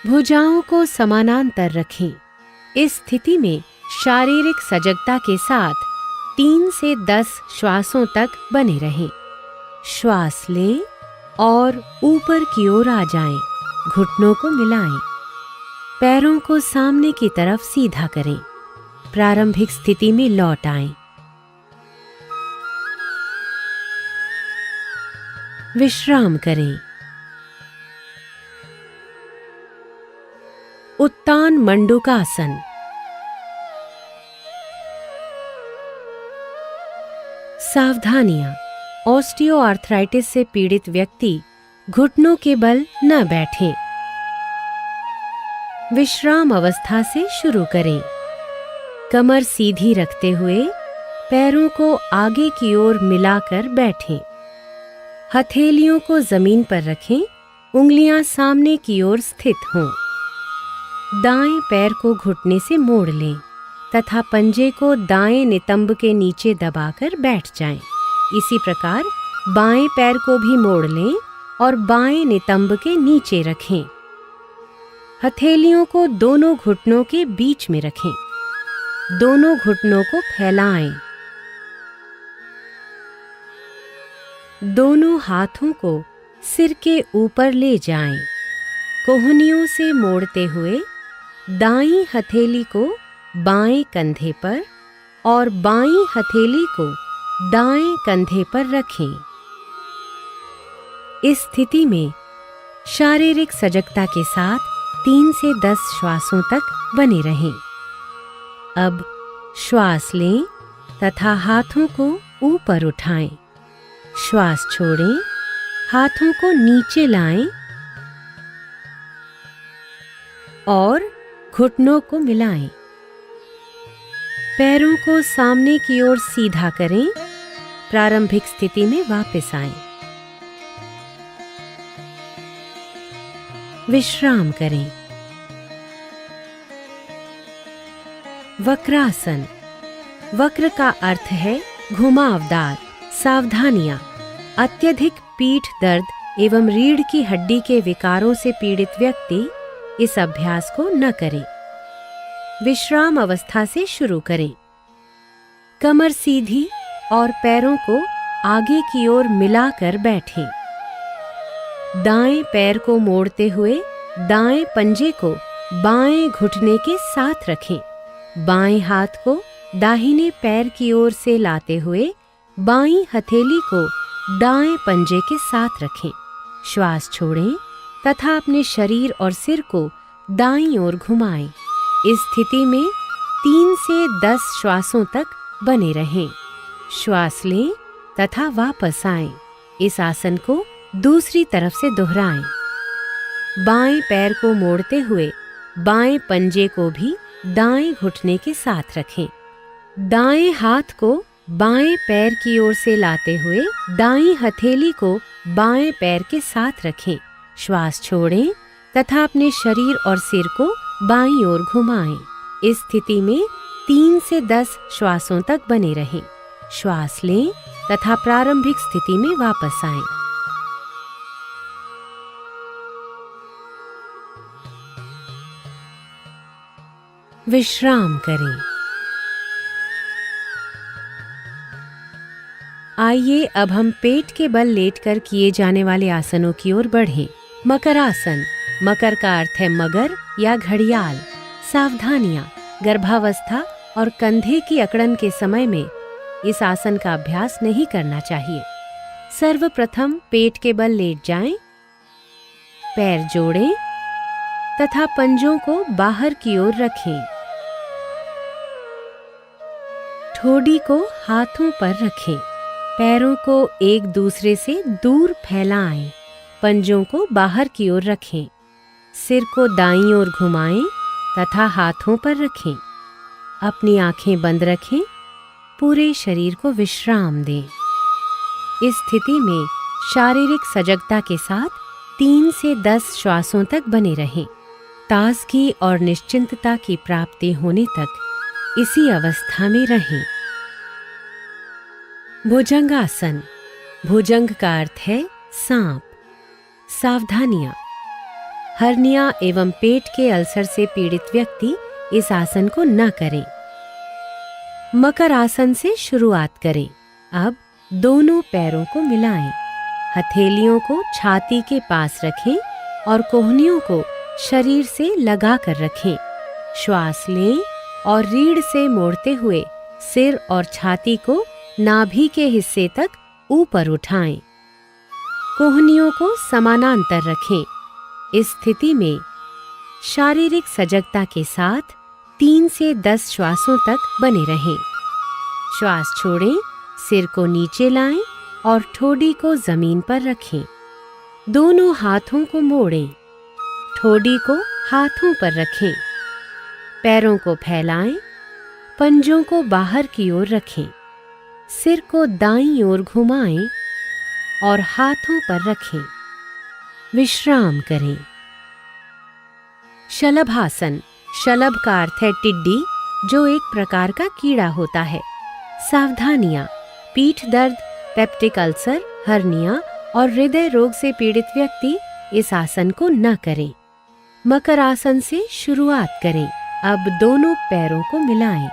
भुजाओं को समानांतर रखें। इस स्थिति में शारीरिक सजगता के साथ 3 से 10 श्वासों तक बने रहें। श्वास लें और ऊपर की ओर आ जाएं। घुटनों को मिलाएं। पैरों को सामने की तरफ सीधा करें। प्रारंभिक स्थिति में लौट आएं। विश्राम करें। उत्तान मंडूकासन। सावधानियां। ऑस्टियोआर्थराइटिस से पीड़ित व्यक्ति घुटनों के बल न बैठें। विश्राम अवस्था से शुरू करें। कमर सीधी रखते हुए पैरों को आगे की ओर मिलाकर बैठें। हथेलियों को जमीन पर रखें, उंगलियां सामने की ओर स्थित हों। दाएं पैर को घुटने से मोड़ लें तथा पंजे को दाएं नितंब के नीचे दबाकर बैठ जाएं। इसी प्रकार बाएं पैर को भी मोड़ लें और बाएं नितंब के नीचे रखें। हथेलियों को दोनों घुटनों के बीच में रखें। दोनों घुटनों को फैलाएं। दोनों हाथों को सिर के ऊपर ले जाएं। कोहनियों से मोड़ते हुए दाईं हथेली को बाएं कंधे पर और बाईं हथेली को दाएं कंधे पर रखें। इस स्थिति में शारीरिक सजगता के साथ 3 से 10 श्वासों तक बने रहें। अब श्वास लें तथा हाथों को ऊपर उठाएं। श्वास छोड़ें, हाथों को नीचे लाएं और घुटनों को मिलाएं। पैरों को सामने की ओर सीधा करें। प्रारंभिक स्थिति में वापस आएं। विश्राम करें। वक्रासन। वक्र का अर्थ है घुमावदार। सावधानियां। अत्यधिक पीठ दर्द एवं रीढ़ की हड्डी के विकारों से पीड़ित व्यक्ति इस अभ्यास को न करें। विश्राम अवस्था से शुरू करें। कमर सीधी और पैरों को आगे की ओर मिलाकर बैठें। दाएं पैर को मोड़ते हुए दाएं पंजे को बाएं घुटने के साथ रखें। बाएं हाथ को दाहिने पैर की ओर से लाते हुए बाईं हथेली को दाएं पंजे के साथ रखें। श्वास छोड़ें तथा अपने शरीर और सिर को दाईं ओर घुमाएं। इस स्थिति में 3 से 10 श्वासों तक बने रहें। श्वास लें तथा वापस आएं। इस आसन को दूसरी तरफ से दोहराएं। बाएं पैर को मोड़ते हुए बाएं पंजे को भी दाएं घुटने के साथ रखें। दाएं हाथ को बाएं पैर की ओर से लाते हुए दाईं हथेली को बाएं पैर के साथ रखें। श्वास छोड़ें तथा अपने शरीर और सिर को बाईं ओर घुमाएं। इस स्थिति में 3 से 10 श्वासों तक बने रहें। श्वास लें तथा प्रारंभिक स्थिति में वापस आएं। विश्राम करें। आइए अब हम पेट के बल लेटकर किए जाने वाले आसनों की ओर बढ़ें। मकरासन। मकर का अर्थ है मगर या घड़ियाल। सावधानियां। गर्भावस्था और कंधे की अकड़न के समय में इस आसन का अभ्यास नहीं करना चाहिए। सर्वप्रथम पेट के बल लेट जाएं, पैर जोड़ें तथा पंजों को बाहर की ओर रखें। ठोडी को हाथों पर रखें। पैरों को एक दूसरे से दूर फैलाएं। पंजों को बाहर की ओर रखें। सिर को दाईं ओर घुमाएं तथा हाथों पर रखें। अपनी आंखें बंद रखें। पूरे शरीर को विश्राम दें। इस स्थिति में शारीरिक सजगता के साथ 3 से 10 श्वासों तक बने रहें। ताजगी और निश्चिंतता की प्राप्ति होने तक इसी अवस्था में रहें। भुजंगासन। भुजंग का अर्थ है सांप। सावधानियां। हर्निया एवं पेट के अल्सर से पीड़ित व्यक्ति इस आसन को न करें। मकर आसन से शुरुआत करें। अब दोनों पैरों को मिलाएं। हथेलियों को छाती के पास रखें और कोहनियों को शरीर से लगा कर रखें। श्वास लें और रीढ़ से मोड़ते हुए सिर और छाती को नाभि के हिस्से तक ऊपर उठाएं। कोहनियों को समानांतर रखें। इस स्थिति में शारीरिक सजगता के साथ 3 से 10 श्वासों तक बने रहें। श्वास छोड़ें, सिर को नीचे लाएं और ठोडी को जमीन पर रखें। दोनों हाथों को मोड़ें। ठोडी को हाथों पर रखें। पैरों को फैलाएं। पंजों को बाहर की ओर रखें। सिर को दाईं ओर घुमाएं और हाथों पर रखें। विश्राम करें। शलभासन। शलभ का अर्थ है टिड्डी, जो एक प्रकार का कीड़ा होता है। सावधानियां। पीठ दर्द, पेप्टिक अल्सर, हर्निया और हृदय रोग से पीड़ित व्यक्ति इस आसन को न करें। मकर आसन से शुरुआत करें। अब दोनों पैरों को मिलाएं।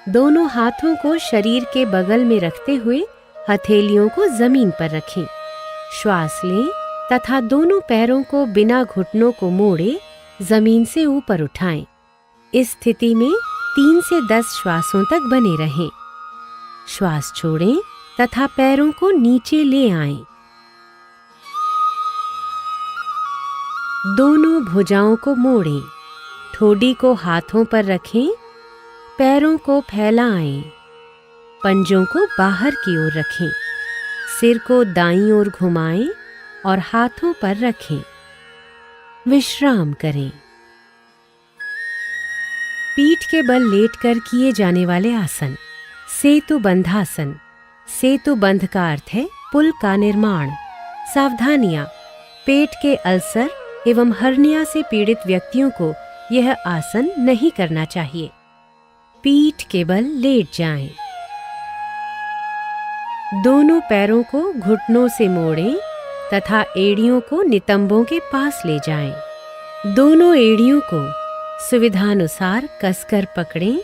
दोनों हाथों को शरीर के बगल में रखते हुए हथेलियों को जमीन पर रखें। श्वास लें तथा दोनों पैरों को बिना घुटनों को मोड़े जमीन से ऊपर उठाएं। इस स्थिति में 3 से 10 श्वासों तक बने रहें। श्वास छोड़ें तथा पैरों को नीचे ले आएं। दोनों भुजाओं को मोड़ें। ठोडी को हाथों पर रखें। पैरों को फैलाएं। पंजों को बाहर की ओर रखें। सिर को दाईं ओर घुमाएं और हाथों पर रखें। विश्राम करें। पीठ के बल लेटकर किए जाने वाले आसन। सेतु बंधासन। सेतु बंध का अर्थ है पुल का निर्माण। सावधानियां, पेट के अल्सर एवं हर्निया से पीड़ित व्यक्तियों को यह आसन नहीं करना चाहिए। पीठ के बल लेट जाएं। दोनों पैरों को घुटनों से मोड़ें तथा एड़ियों को नितंबों के पास ले जाएं। दोनों एड़ियों को सुविधानुसार कसकर पकड़ें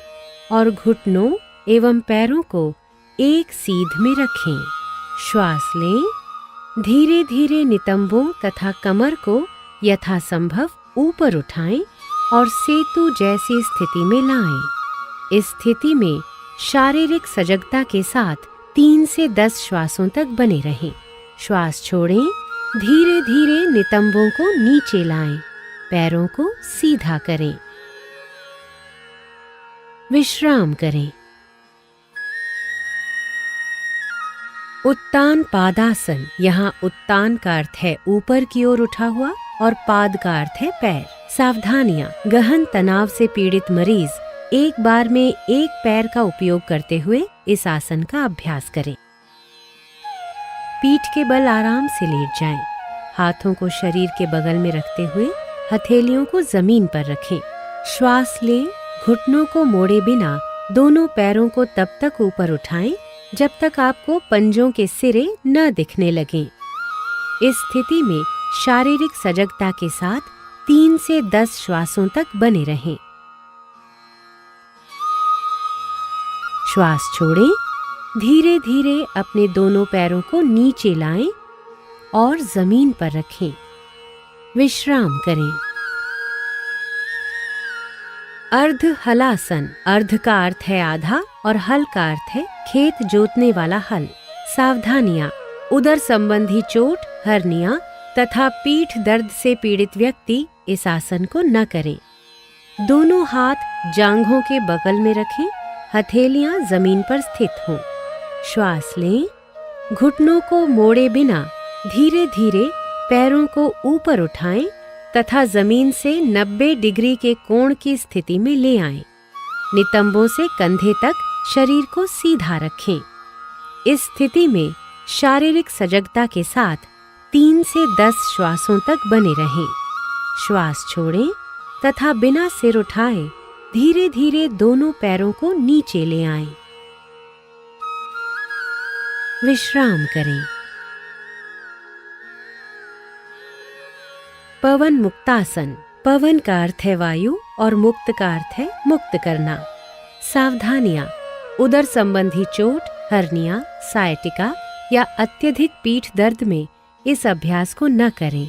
और घुटनों एवं पैरों को एक सीध में रखें। श्वास लें। धीरे धीरे नितंबों तथा कमर को यथासंभव ऊपर उठाएं और सेतु जैसी स्थिति में लाएं। इस स्थिति में शारीरिक सजगता के साथ 3 से 10 श्वासों तक बने रहें। श्वास छोड़ें। धीरे धीरे नितंबों को नीचे लाएं। पैरों को सीधा करें। विश्राम करें। उत्तान पादासन। यहाँ उत्तान का अर्थ है ऊपर की ओर उठा हुआ और पाद का अर्थ है पैर। सावधानियां, गहन तनाव से पीड़ित मरीज एक बार में एक पैर का उपयोग करते हुए इस आसन का अभ्यास करें। पीठ के बल आराम से लेट जाएं। हाथों को शरीर के बगल में रखते हुए हथेलियों को जमीन पर रखें। श्वास लें। घुटनों को मोड़े बिना दोनों पैरों को तब तक ऊपर उठाएं जब तक आपको पंजों के सिरे न दिखने लगें। इस स्थिति में शारीरिक सजगता के साथ 3 से 10 श्वासों तक बने रहें। श्वास छोड़ें। धीरे धीरे अपने दोनों पैरों को नीचे लाएं और जमीन पर रखें। विश्राम करें। अर्ध हलासन। अर्ध का अर्थ है आधा और हल का अर्थ है खेत जोतने वाला हल। सावधानियां, उदर संबंधी चोट, हर्निया तथा पीठ दर्द से पीड़ित व्यक्ति इस आसन को न करें। दोनों हाथ जांघों के बगल में रखें। हथेलियां जमीन पर स्थित हों। श्वास लें। घुटनों को मोड़े बिना धीरे धीरे पैरों को ऊपर उठाएं तथा जमीन से 90 डिग्री के कोण की स्थिति में ले आएं। नितंबों से कंधे तक शरीर को सीधा रखें। इस स्थिति में शारीरिक सजगता के साथ 3 से 10 श्वासों तक बने रहें। श्वास छोड़ें तथा बिना सिर उठाए धीरे धीरे दोनों पैरों को नीचे ले आएं। विश्राम करें। पवन मुक्तासन। पवन का अर्थ है वायु और मुक्त का अर्थ है मुक्त करना। सावधानियां, उदर संबंधी चोट, हर्निया, सायटिका या अत्यधिक पीठ दर्द में इस अभ्यास को न करें।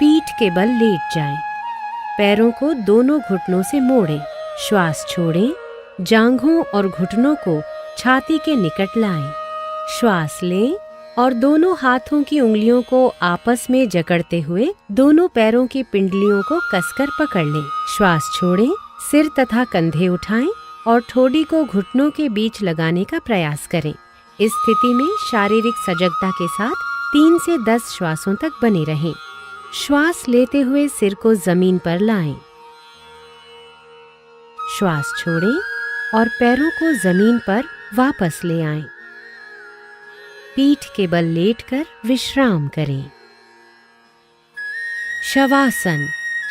पीठ के बल लेट जाएं। पैरों को दोनों घुटनों से मोड़ें। श्वास छोड़ें। जांघों और घुटनों को छाती के निकट लाएं। श्वास लें और दोनों हाथों की उंगलियों को आपस में जकड़ते हुए दोनों पैरों की पिंडलियों को कसकर पकड़ लें। श्वास छोड़ें। सिर तथा कंधे उठाएं और ठोडी को घुटनों के बीच लगाने का प्रयास करें। इस स्थिति में शारीरिक सजगता के साथ 3 से 10 श्वासों तक बने रहें। श्वास लेते हुए सिर को जमीन पर लाएं। श्वास छोड़ें और पैरों को जमीन पर वापस ले आएं। पीठ के बल लेटकर विश्राम करें। शवासन।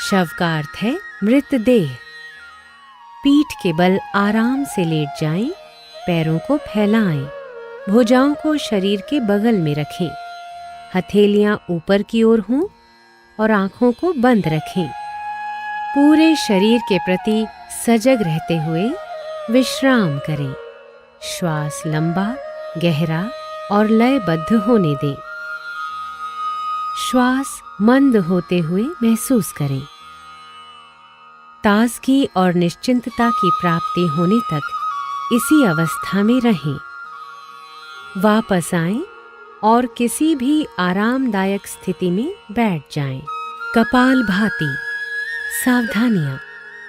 शव का अर्थ है मृतदेह। पीठ के बल आराम से लेट जाएं। पैरों को फैलाएं। भुजाओं को शरीर के बगल में रखें। हथेलियां ऊपर की ओर हों और आंखों को बंद रखें। पूरे शरीर के प्रति सजग रहते हुए विश्राम करें। श्वास लंबा, गहरा और लयबद्ध होने दें। श्वास मंद होते हुए महसूस करें। ताजगी और निश्चिंतता की प्राप्ति होने तक इसी अवस्था में रहें। वापस आएं और किसी भी आरामदायक स्थिति में बैठ जाएं। कपालभाति। सावधानियां।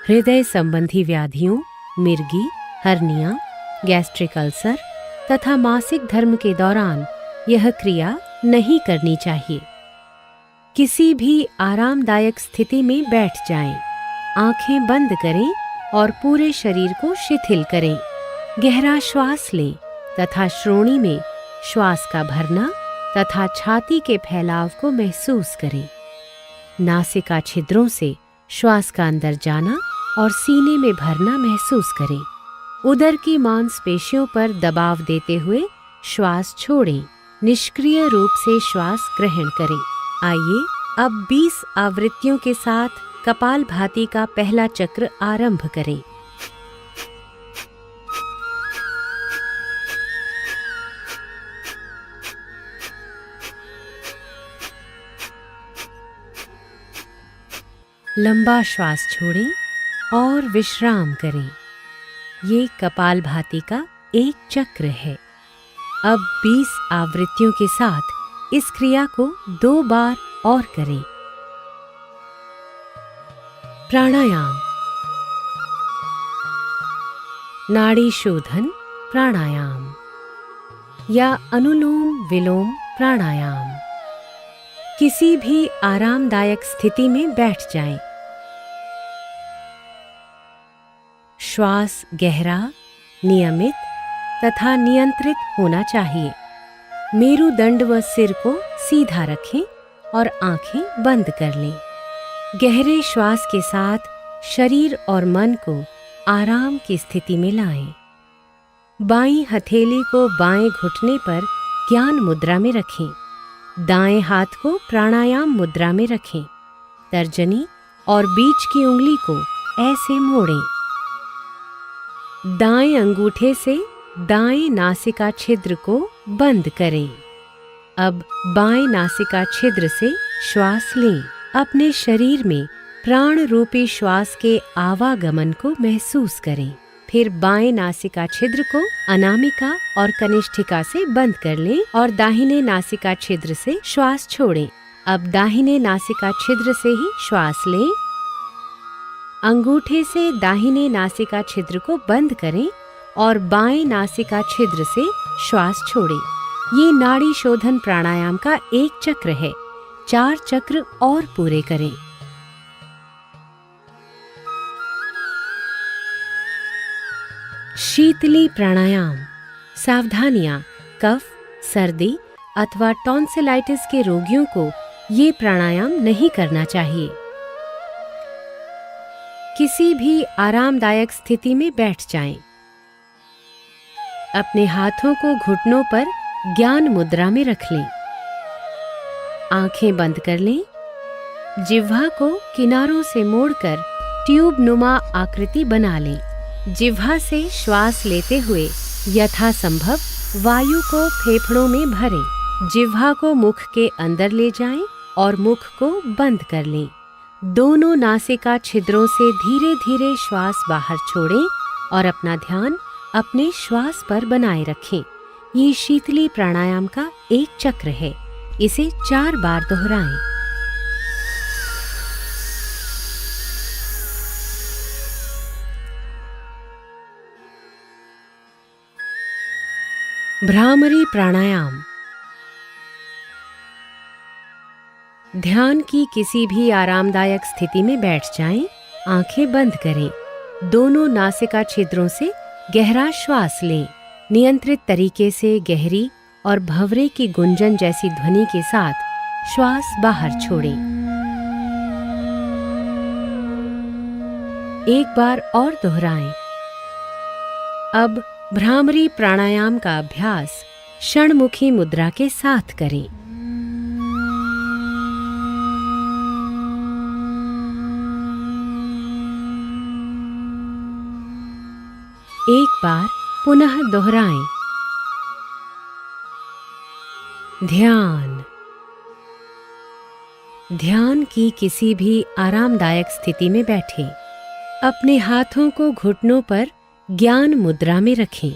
हृदय संबंधी व्याधियों, मिर्गी, हर्निया, गैस्ट्रिक अल्सर तथा मासिक धर्म के दौरान यह क्रिया नहीं करनी चाहिए। किसी भी आरामदायक स्थिति में बैठ जाएं। आंखें बंद करें और पूरे शरीर को शिथिल करें। गहरा श्वास लें तथा श्रोणि में श्वास का भरना तथा छाती के फैलाव को महसूस करें। नासिका छिद्रों से श्वास का अंदर जाना और सीने में भरना महसूस करें। उदर की मांसपेशियों पर दबाव देते हुए श्वास छोड़ें। निष्क्रिय रूप से श्वास ग्रहण करें। आइए अब 20 आवृत्तियों के साथ कपालभाति का पहला चक्र आरंभ करें। लंबा श्वास छोड़ें और विश्राम करें। ये कपालभाति का एक चक्र है। अब 20 आवृत्तियों के साथ इस क्रिया को 2 बार और करें। प्राणायाम। नाड़ी शोधन प्राणायाम या अनुलोम विलोम प्राणायाम। किसी भी आरामदायक स्थिति में बैठ जाएं। श्वास गहरा, नियमित तथा नियंत्रित होना चाहिए। मेरुदंड व सिर को सीधा रखें और आंखें बंद कर लें। गहरे श्वास के साथ शरीर और मन को आराम की स्थिति में लाएं। बाईं हथेली को बाएं घुटने पर ज्ञान मुद्रा में रखें। दाएं हाथ को प्राणायाम मुद्रा में रखें। तर्जनी और बीच की उंगली को ऐसे मोड़ें। दाएं अंगूठे से दाएं नासिका छिद्र को बंद करें। अब बाएं नासिका छिद्र से श्वास लें। अपने शरीर में प्राण रूपी श्वास के आवागमन को महसूस करें। फिर बाएं नासिका छिद्र को अनामिका और कनिष्ठिका से बंद कर लें और दाहिने नासिका छिद्र से श्वास छोड़ें। अब दाहिने नासिका छिद्र से ही श्वास लें। अंगूठे से दाहिने नासिका छिद्र को बंद करें और बाएं नासिका छिद्र से श्वास छोड़ें। ये नाड़ी शोधन प्राणायाम का एक चक्र है। 4 चक्र और पूरे करें। शीतली प्राणायाम। सावधानियां। कफ, सर्दी अथवा टॉन्सिलाइटिस के रोगियों को ये प्राणायाम नहीं करना चाहिए। किसी भी आरामदायक स्थिति में बैठ जाएं। अपने हाथों को घुटनों पर ज्ञान मुद्रा में रख लें। आंखें बंद कर लें। जिह्वा को किनारों से मोड़कर ट्यूब नुमा आकृति बना लें। जिह्वा से श्वास लेते हुए यथासंभव वायु को फेफड़ों में भरें। जिह्वा को मुख के अंदर ले जाएं और मुख को बंद कर लें। दोनों नासिका छिद्रों से धीरे धीरे श्वास बाहर छोड़ें और अपना ध्यान अपने श्वास पर बनाए रखें। ये शीतली प्राणायाम का एक चक्र है। इसे 4 बार दोहराएं। भ्रामरी प्राणायाम। ध्यान की किसी भी आरामदायक स्थिति में बैठ जाएं। आंखें बंद करें। दोनों नासिका छिद्रों से गहरा श्वास लें। नियंत्रित तरीके से गहरी और भंवरे की गुंजन जैसी ध्वनि के साथ श्वास बाहर छोड़ें। एक बार और दोहराएं। अब भ्रामरी प्राणायाम का अभ्यास षणमुखी मुद्रा के साथ करें। एक बार पुनः दोहराएं। ध्यान। ध्यान की किसी भी आरामदायक स्थिति में बैठें। अपने हाथों को घुटनों पर ज्ञान मुद्रा में रखें।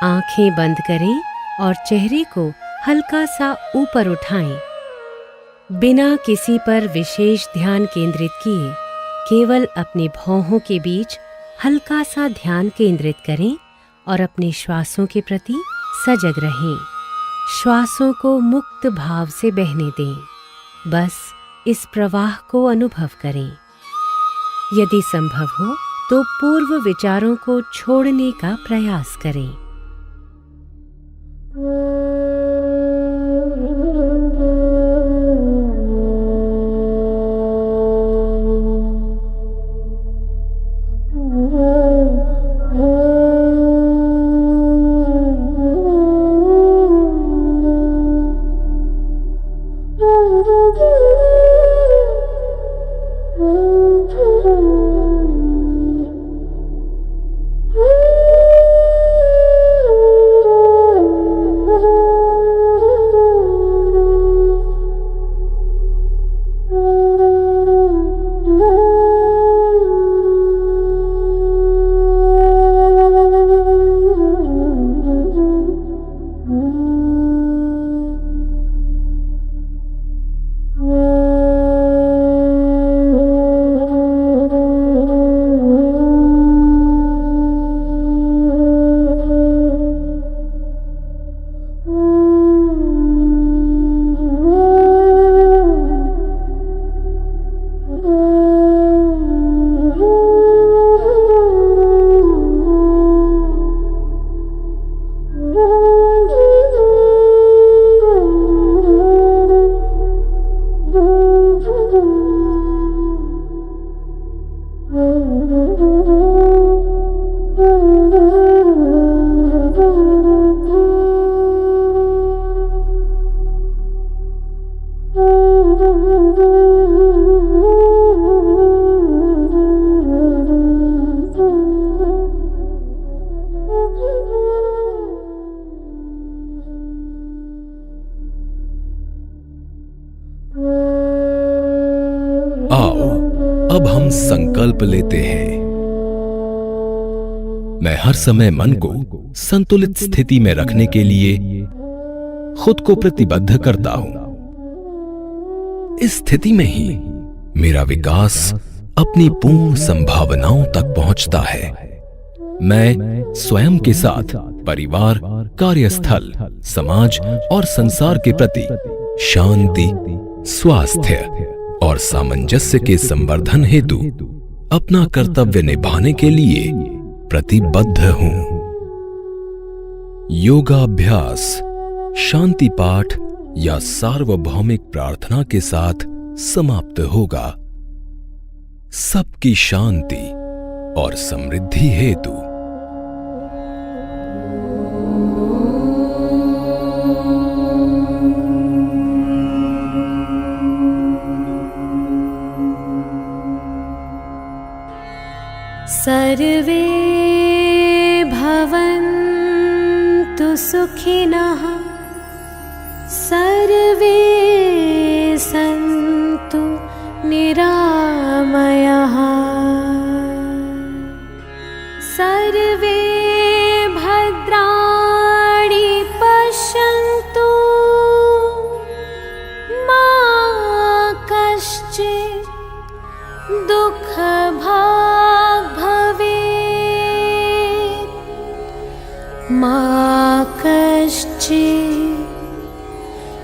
आंखें बंद करें और चेहरे को हल्का सा ऊपर उठाएं। बिना किसी पर विशेष ध्यान केंद्रित किए केवल अपने भौहों के बीच हल्का सा ध्यान केंद्रित करें और अपने श्वासों के प्रति सजग रहें। श्वासों को मुक्त भाव से बहने दें। बस इस प्रवाह को अनुभव करें। यदि संभव हो तो पूर्व विचारों को छोड़ने का प्रयास करें। अब हम संकल्प लेते हैं। मैं हर समय मन को संतुलित स्थिति में रखने के लिए खुद को प्रतिबद्ध करता हूं। इस स्थिति में ही मेरा विकास अपनी पूर्ण संभावनाओं तक पहुंचता है। मैं स्वयं के साथ परिवार, कार्यस्थल, समाज और संसार के प्रति शांति, स्वास्थ्य और सामंजस्य के संवर्धन हेतु अपना कर्तव्य निभाने के लिए प्रतिबद्ध हूं। योगाभ्यास शांति पाठ या सार्वभौमिक प्रार्थना के साथ समाप्त होगा। सबकी शांति और समृद्धि हेतु। सर्वे भवन्तु सुखिनः, सर्वे सन्तु निरामयाः, सर्वे भद्राणि पश्यन्तु, मा कश्चित् दुःखभाग् भवेत्, मा कश्चित्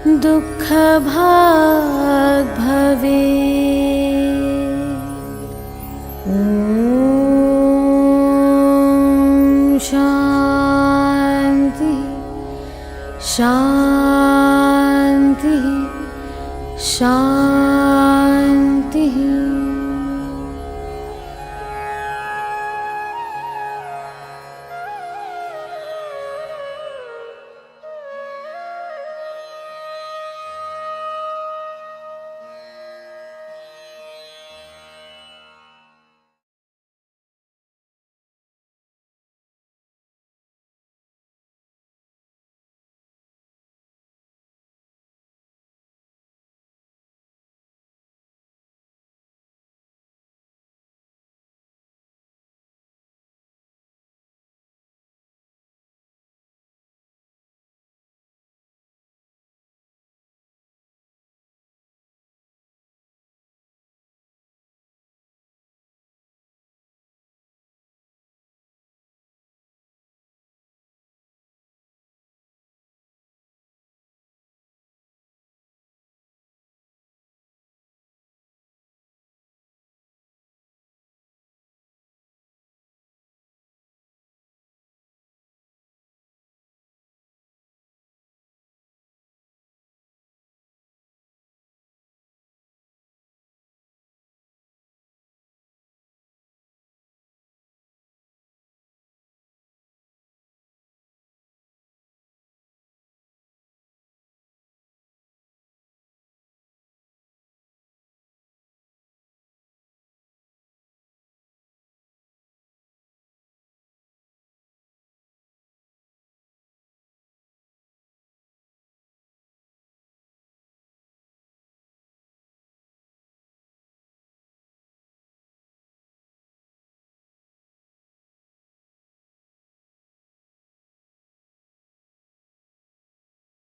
दुःखभाग् भवेत्। ॐ शान्ति शान्ति।